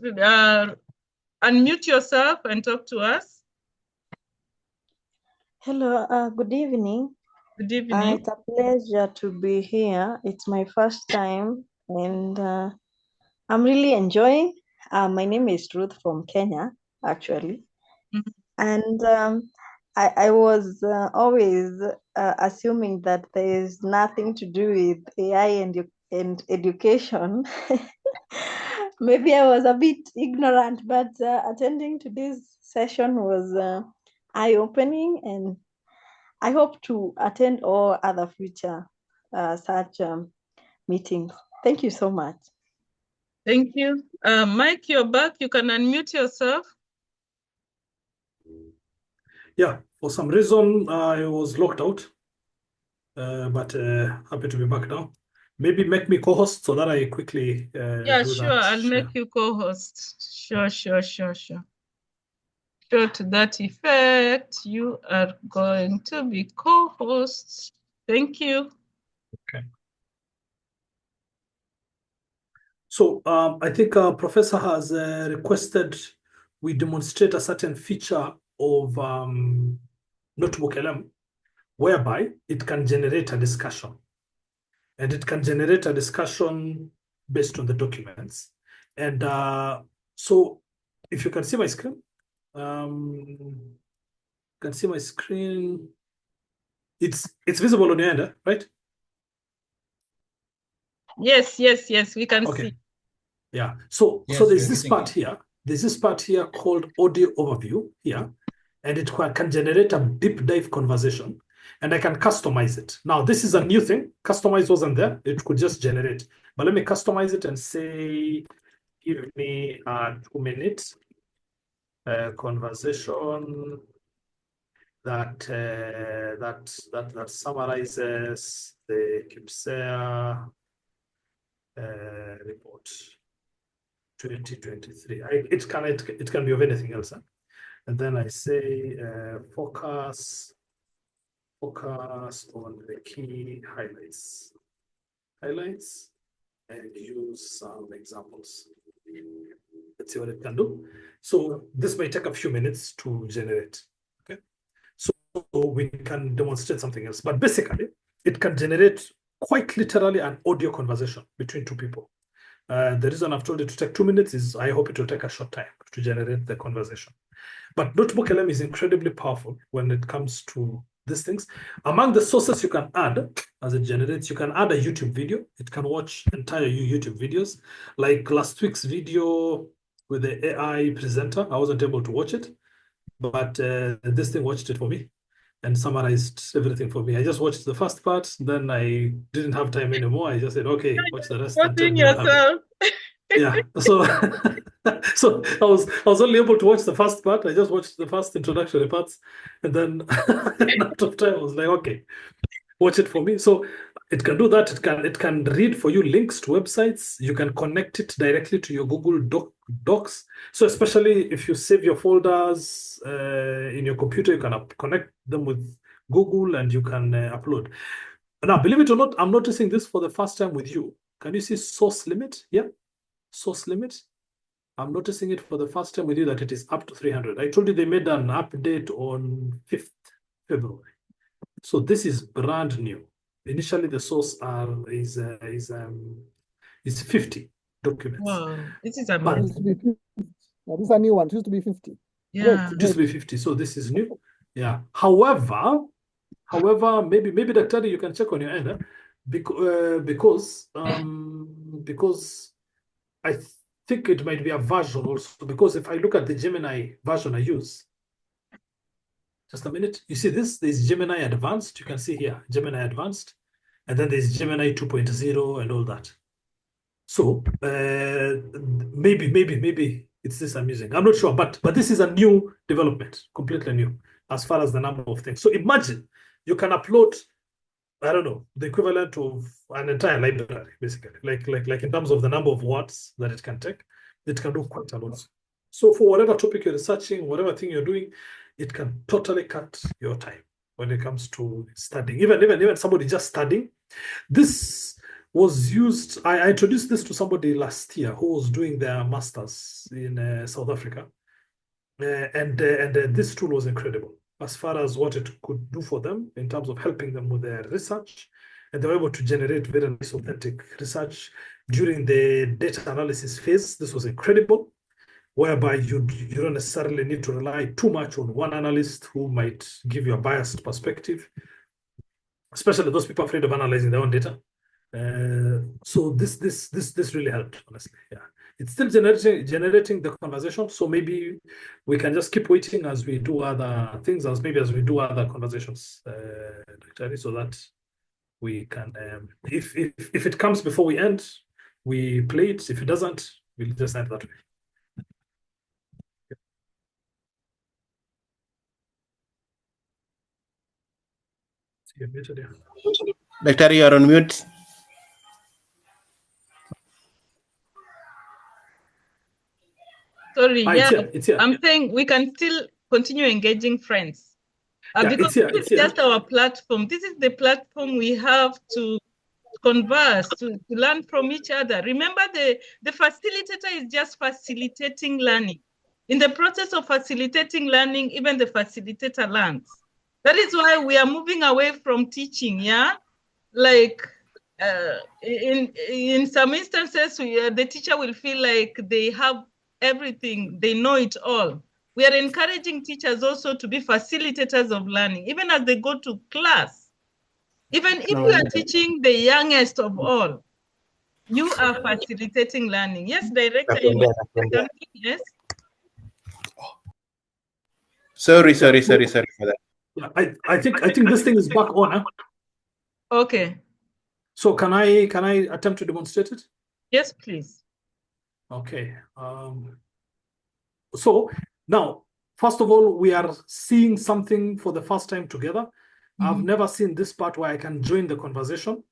unmute yourself and talk to us. Hello, good evening. Good evening. It's a pleasure to be here. It's my first time, and I'm really enjoying. My name is Ruth from Kenya, actually. And I was always assuming that there is nothing to do with AI and education. Maybe I was a bit ignorant, but attending to this session was eye-opening, and I hope to attend all other future such meetings. Thank you so much. Thank you. Mike, you're back. You can unmute yourself. Yeah, for some reason I was locked out, but happy to be back now. Maybe make me co-host so that I quickly Yeah, do sure. that. I'll make you co-host. Sure. Sure, to that effect, you are going to be co-host. Thank you. Okay. So I think Professor has requested we demonstrate a certain feature of Notebook LM, whereby it can generate a discussion. And it can generate a discussion based on the documents. And so if you can see my screen, can see my screen. It's visible on your end, right? Yes, we can see. Yeah. So Yes, there's this part here. There's this part here called audio overview here, and it can generate a deep dive conversation, and I can customize it. Now, this is a new thing. Customize wasn't there. It could just generate. But let me customize it and say, give me a 2-minute conversation that summarizes the KIPSEA report 2023. It can be of anything else. Huh? And then I say focus on the key highlights, and use some examples. Let's see what it can do. So this may take a few minutes to generate. Okay, so we can demonstrate something else, but basically it can generate quite literally an audio conversation between two people. The reason I've told it to take 2 minutes is I hope it will take a short time to generate the conversation. But Notebook LM is incredibly powerful when it comes to these things. Among the sources you can add as it generates, you can add a YouTube video. It can watch entire YouTube videos. Like last week's video with the AI presenter, I wasn't able to watch it, but this thing watched it for me and summarized everything for me. I just watched the first part, then I didn't have time anymore. I just said, okay, watch the rest and tell me what happened. Yeah, so so I was only able to watch the first part. I just watched the first introductory parts, and then out of time I was like, okay, watch it for me. So it can do that. It can read for you links to websites. You can connect it directly to your Google Docs. So especially if you save your folders in your computer, you can connect them with Google and you can upload. Now, believe it or not, I'm noticing this for the first time with you. Can you see source limit? Yeah, source limit. I'm noticing it for the first time with you that it is up to 300. I told you they made an update on 5th February. So this is brand new. Initially, the source is 50 documents. Wow, this is amazing. This is a new one. It used to be 50. Yeah. It used to be 50. So this is new. Yeah. However, maybe Dr. you can check on your end, because I think it might be a version also, because if I look at the Gemini version I use, just a minute, you see this, there's Gemini Advanced, you can see here, Gemini Advanced, and then there's Gemini 2.0 and all that. So maybe it's this I'm using. I'm not sure, but this is a new development, completely new, as far as the number of things. So imagine you can upload, I don't know, the equivalent of an entire library, basically, like in terms of the number of words that it can take, it can do quite a lot. So for whatever topic you're researching, whatever thing you're doing, it can totally cut your time when it comes to studying. Even somebody just studying. This was used, I introduced this to somebody last year who was doing their master's in South Africa. And this tool was incredible as far as what it could do for them in terms of helping them with their research. And they were able to generate very nice, authentic research during the data analysis phase. This was incredible, whereby you don't necessarily need to rely too much on one analyst who might give you a biased perspective, especially those people afraid of analyzing their own data. So this really helped, honestly. Yeah, it's still generating the conversation. So maybe we can just keep waiting as we do other things, as we do other conversations, so that we can, if it comes before we end, we play it. If it doesn't, we'll just end that way. Dr. You are on mute. Sorry, it's here. I'm saying we can still continue engaging friends. Because it's just our platform. This is the platform we have to converse, to learn from each other. Remember, the facilitator is just facilitating learning. In the process of facilitating learning, even the facilitator learns. That is why we are moving away from teaching, yeah? Like in some instances, the teacher will feel like they have everything, they know it all. We are encouraging teachers also to be facilitators of learning, even as they go to class. Even if you are teaching the youngest of all, you are facilitating learning. Yes, Director, you may say something, yes? Sorry for that. Yeah, I think this thing is back on. Huh? Okay. So can I attempt to demonstrate it? Yes, please. Okay. So now, first of all, we are seeing something for the first time together. I've never seen this part where I can join the conversation.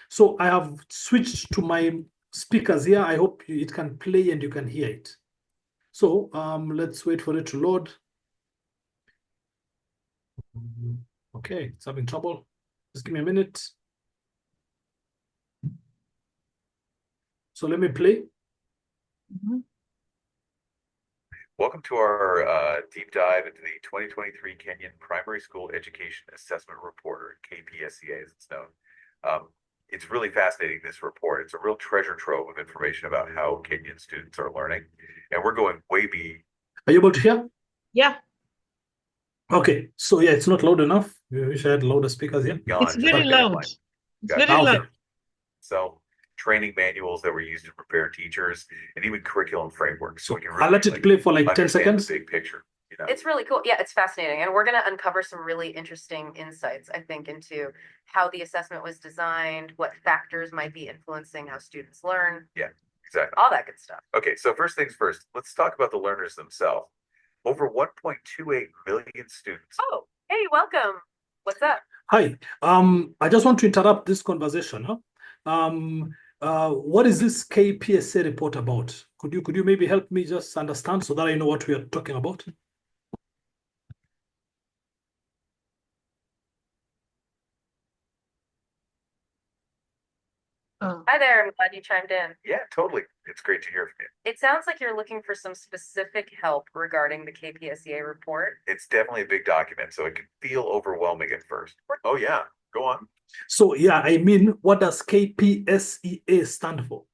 So I have switched to my speakers here. I hope it can play and you can hear it. So let's wait for it to load. Okay, it's having trouble. Just give me a minute. So let me play. Welcome to our deep dive into the 2023 Kenyan Primary School Education Assessment Report, or KPSEA as it's known. It's really fascinating, this report. It's a real treasure trove of information about how Kenyan students are learning. And we're going way beyond. Are you able to hear? Yeah. Okay, so yeah, it's not loud enough. We wish I had louder speakers here. It's very loud. It's very loud. So training manuals that were used to prepare teachers and even curriculum frameworks. So we can really I'll let it play for like 10 seconds. The big picture. You know? It's really cool. Yeah, it's fascinating. And we're going to uncover some really interesting insights, I think, into how the assessment was designed, what factors might be influencing how students learn. Yeah, exactly. All that good stuff. Okay, so first things first, let's talk about the learners themselves. Over 1.28 million students. Oh, hey, welcome. What's up? Hi. I just want to interrupt this conversation. What is this KPSA report about? Could you maybe help me just understand so that I know what we are talking about? Hi there. I'm glad you chimed in. Yeah, totally. It's great to hear from you. It sounds like you're looking for some specific help regarding the KPSEA report. It's definitely a big document, so it can feel overwhelming at first. Oh, yeah. Go on. So, yeah, I mean, what does KPSEA stand for?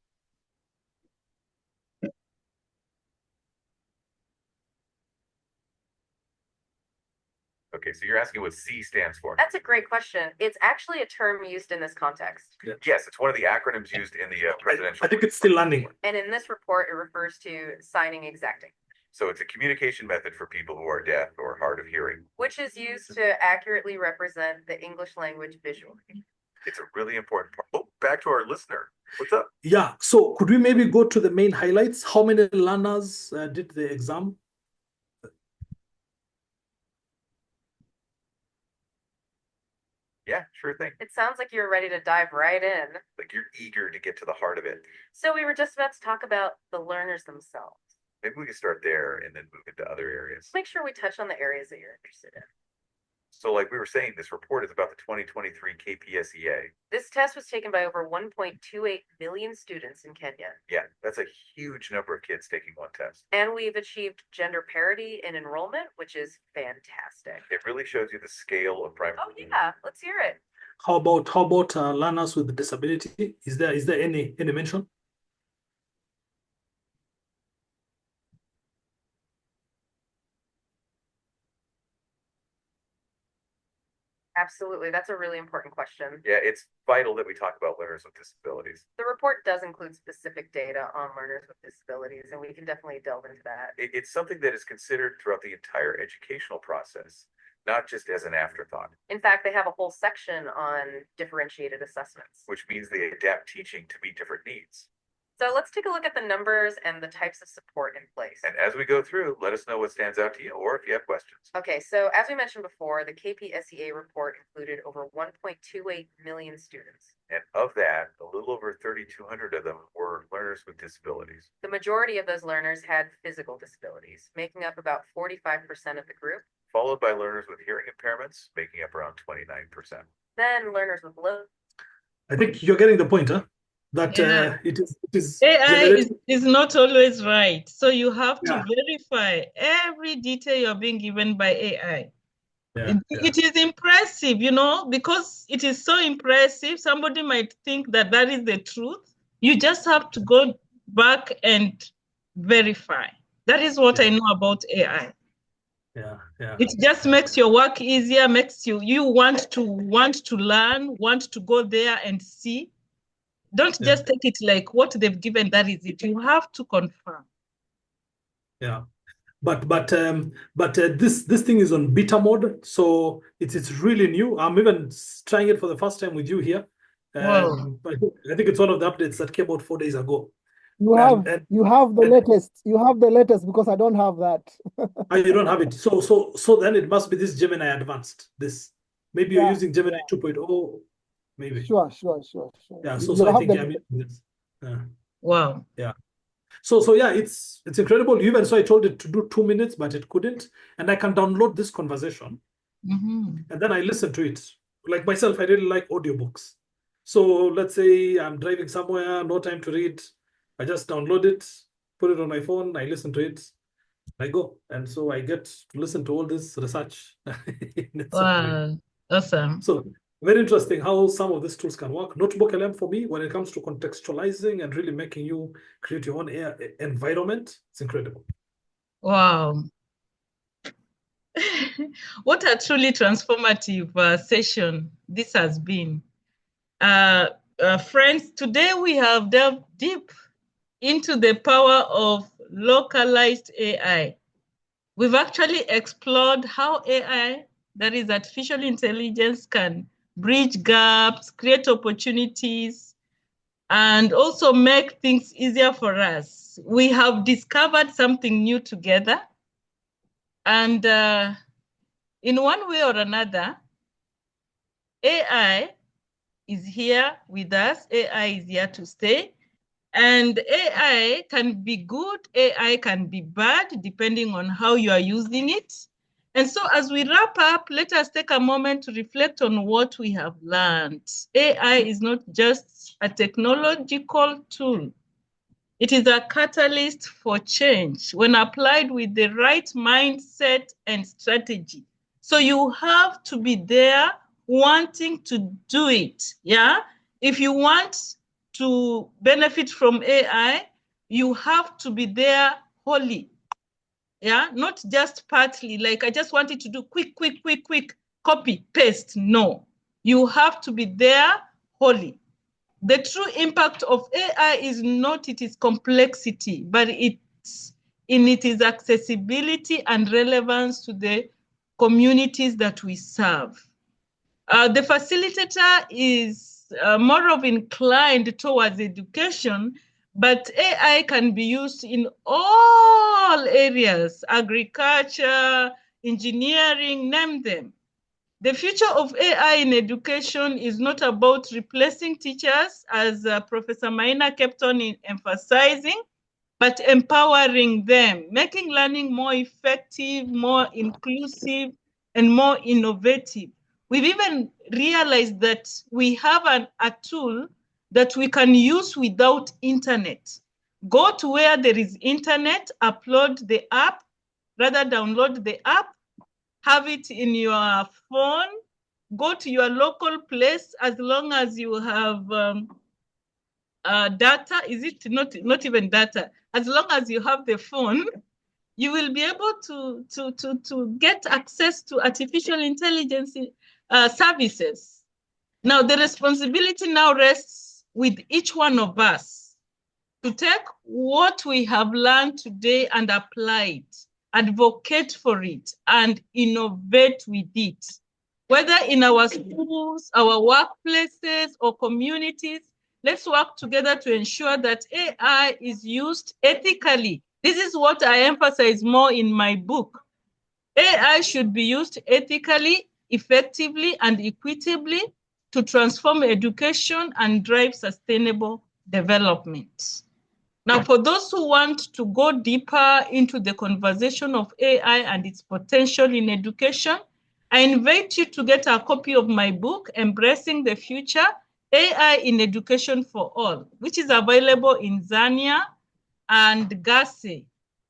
Okay, so you're asking what C stands for. That's a great question. It's actually a term used in this context. Yes, it's one of the acronyms used in the presidential. I think it's still landing. And in this report, it refers to signing exacting. So it's a communication method for people who are deaf or hard of hearing. Which is used to accurately represent the English language visually. It's a really important part. Oh, back to our listener. What's up? Yeah, so could we maybe go to the main highlights? How many learners did the exam? Yeah, sure thing. It sounds like you're ready to dive right in. Like you're eager to get to the heart of it. So we were just about to talk about the learners themselves. Maybe we can start there and then move into other areas. Make sure we touch on the areas that you're interested in. So like we were saying, this report is about the 2023 KPSEA. This test was taken by over 1.28 million students in Kenya. Yeah, that's a huge number of kids taking one test. And we've achieved gender parity in enrollment, which is fantastic. It really shows you the scale of primary. Oh yeah, let's hear it. How about learners with disability? Is there any mention? Absolutely. That's a really important question. Yeah, it's vital that we talk about learners with disabilities. The report does include specific data on learners with disabilities, and we can definitely delve into that. It's something that is considered throughout the entire educational process, not just as an afterthought. In fact, they have a whole section on differentiated assessments. Which means they adapt teaching to meet different needs. So let's take a look at the numbers and the types of support in place. And as we go through, let us know what stands out to you or if you have questions. Okay, so as we mentioned before, the KPSEA report included over 1.28 million students. And of that, a little over 3,200 of them were learners with disabilities. The majority of those learners had physical disabilities, making up about 45% of the group. Followed by learners with hearing impairments, making up around 29%. Then learners with low. I think you're getting the point, huh? that it is AI is not always right. So you have to Yeah. verify every detail you're being given by AI. Yeah, It is impressive, you know, because it is so impressive. Somebody might think that that is the truth. You just have to go back and verify. That is what I know about AI. Yeah, yeah. It just makes your work easier, makes you want to learn, want to go there and see. Don't just take it like what they've given, that is it. You have to confirm. Yeah. But this thing is on beta mode, so it's really new. I'm even trying it for the first time with you here. Wow. I think it's one of the updates that came out 4 days ago. You have the latest. You have the latest because I don't have that. You don't have it. So then it must be this Gemini Advanced. This maybe you're using Gemini 2.0, maybe. Sure. Yeah. You So I have think the- I'm using this. Wow. Yeah. So yeah, it's incredible. Even so, I told it to do 2 minutes, but it couldn't. And I can download this conversation, and then I listen to it. Like myself, I really like audiobooks. So let's say I'm driving somewhere, no time to read. I just download it, put it on my phone, I listen to it, I go. And so I get to listen to all this research. Wow, awesome. So very interesting how some of these tools can work. Notebook LM for me, when it comes to contextualizing and really making you create your own environment, it's incredible. Wow. What a truly transformative session this has been. Friends, today we have delved deep into the power of localized AI. We've actually explored how AI, that is artificial intelligence, can bridge gaps, create opportunities, and also make things easier for us. We have discovered something new together. And in one way or another, AI is here with us. AI is here to stay. And AI can be good, AI can be bad, depending on how you are using it. And so as we wrap up, let us take a moment to reflect on what we have learned. AI is not just a technological tool. It is a catalyst for change when applied with the right mindset and strategy. So you have to be there wanting to do it, yeah? If you want to benefit from AI, you have to be there wholly, yeah? Not just partly, like I just wanted to do quick, copy, paste. No, you have to be there wholly. The true impact of AI is not its complexity, but it's in its accessibility and relevance to the communities that we serve. The facilitator is more of inclined towards education, but AI can be used in all areas, agriculture, engineering, name them. The future of AI in education is not about replacing teachers, as Professor Maina kept on emphasizing, but empowering them, making learning more effective, more inclusive, and more innovative. We've even realized that we have a tool that we can use without internet. Go to where there is internet, upload the app, rather download the app, have it in your phone, go to your local place as long as you have data. Is it not even data? As long as you have the phone, you will be able to get access to artificial intelligence services. Now, the responsibility now rests with each one of us to take what we have learned today and apply it, advocate for it, and innovate with it. Whether in our schools, our workplaces, or communities, let's work together to ensure that AI is used ethically. This is what I emphasize more in my book. AI should be used ethically, effectively, and equitably to transform education and drive sustainable development. Now, for those who want to go deeper into the conversation of AI and its potential in education, I invite you to get a copy of my book, Embracing the Future, AI in Education for All, which is available in Zania and Gase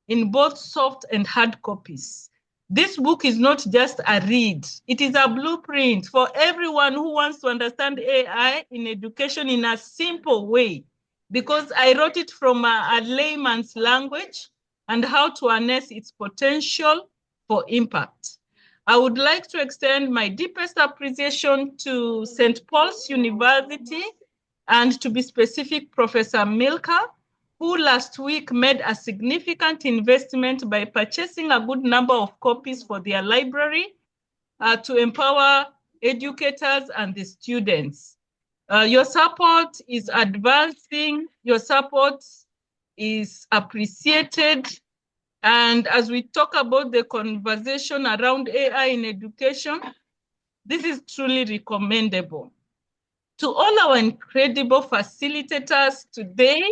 in both soft and hard copies. This book is not just a read, it is a blueprint for everyone who wants to understand AI in education in a simple way, because I wrote it from a layman's language and how to harness its potential for impact. I would like to extend my deepest appreciation to St. Paul's University and, to be specific, Professor Milka, who last week made a significant investment by purchasing a good number of copies for their library to empower educators and the students. Your support is advancing, your support is appreciated. And as we talk about the conversation around AI in education, this is truly recommendable. To all our incredible facilitators today,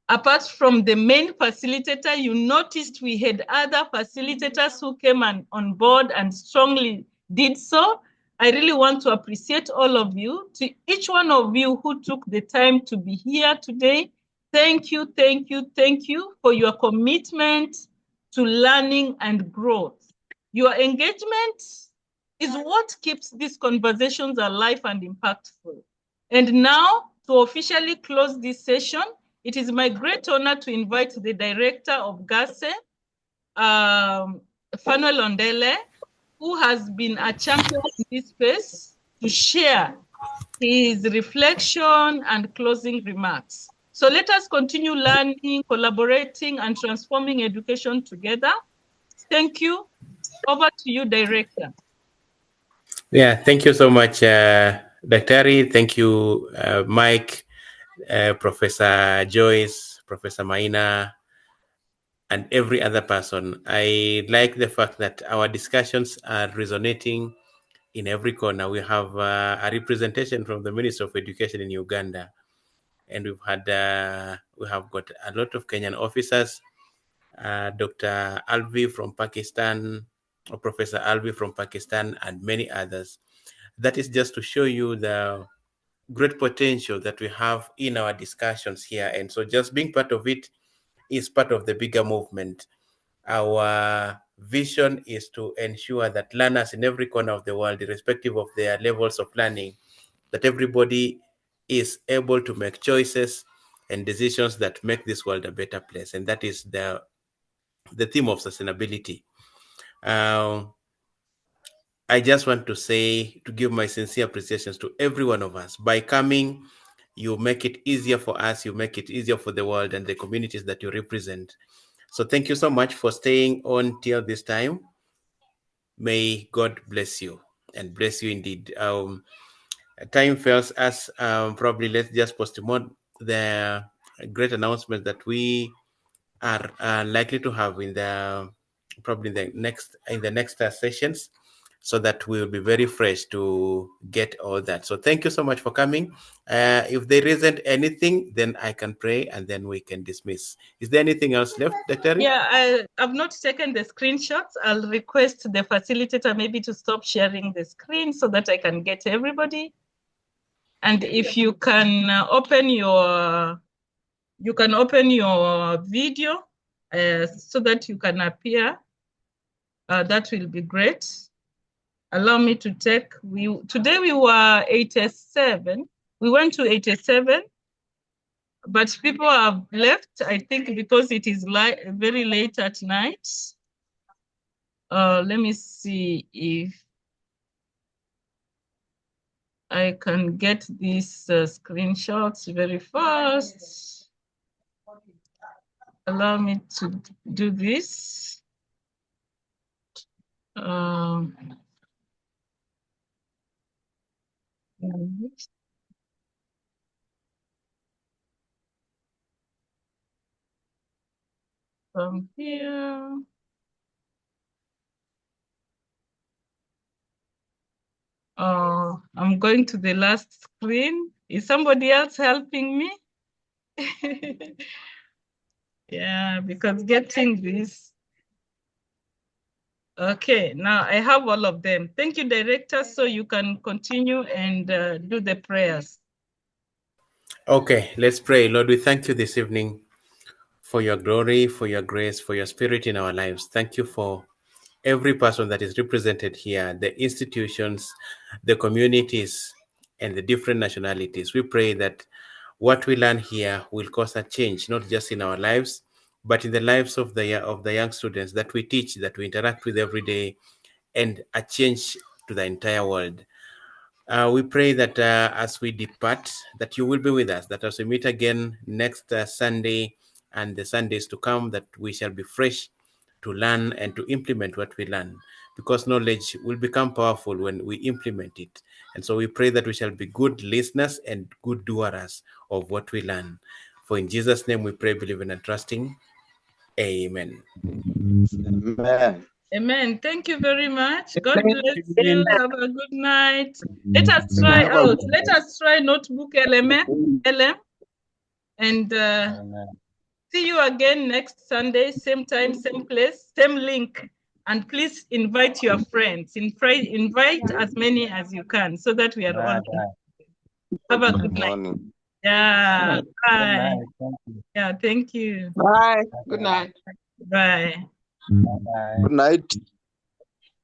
apart from the main facilitator, you noticed we had other facilitators who came on board and strongly did so. I really want to appreciate all of you. To each one of you who took the time to be here today, thank you, thank you, thank you for your commitment to learning and growth. Your engagement is what keeps these conversations alive and impactful. And now, to officially close this session, it is my great honor to invite the director of GASE, Fanuel Ondele, who has been a champion in this space, to share his reflection and closing remarks. So let us continue learning, collaborating, and transforming education together. Thank you. Over to you, Director. Yeah, thank you so much, Daktari. Thank you, Mike, Professor Joyce, Professor Maina, and every other person. I like the fact that our discussions are resonating in every corner. We have a representation from the Minister of Education in Uganda, and we have got a lot of Kenyan officers, Dr. Alvi from Pakistan, or Professor Alvi from Pakistan, and many others. That is just to show you the great potential that we have in our discussions here. And so just being part of it is part of the bigger movement. Our vision is to ensure that learners in every corner of the world, irrespective of their levels of learning, that everybody is able to make choices and decisions that make this world a better place. And that is the theme of sustainability. I just want to say, to give my sincere appreciations to every one of us. By coming, you make it easier for us, you make it easier for the world and the communities that you represent. So thank you so much for staying on till this time. May God bless you and bless you indeed. Time fails us. Probably let's just postpone the great announcement that we are likely to have in the next sessions, so that we will be very fresh to get all that. So thank you so much for coming. If there isn't anything, then I can pray and then we can dismiss. Is there anything else left, Dr.? Yeah, I've not taken the screenshots. I'll request the facilitator maybe to stop sharing the screen so that I can get everybody. And if you can open your video so that you can appear, that will be great. Allow me to take, today we were 87. We went to 87, but people have left, I think, because it is very late at night. Let me see if I can get these screenshots very fast. Allow me to do this. From here. I'm going to the last screen. Is somebody else helping me? Yeah, because getting this. Okay, now I have all of them. Thank you, Director. So you can continue and do the prayers. Okay, let's pray. Lord, we thank you this evening for your glory, for your grace, for your spirit in our lives. Thank you for every person that is represented here, the institutions, the communities, and the different nationalities. We pray that what we learn here will cause a change, not just in our lives, but in the lives of the young students that we teach, that we interact with every day, and a change to the entire world. We pray that as we depart, that you will be with us, that as we meet again next Sunday and the Sundays to come, that we shall be fresh to learn and to implement what we learn, because knowledge will become powerful when we implement it. And so we pray that we shall be good listeners and good doers of what we learn. For in Jesus' name we pray, believing and trusting. Amen. Amen. Amen. Thank you very much. God bless you. Have a good night. Let us try out. Let us try Notebook LM. And see you again next Sunday, same time, same place, same link. And please invite your friends. Invite as many as you can so that we are all. Have a good night. Yeah. Bye. Yeah, thank you. Bye. Good night. Bye. Good night.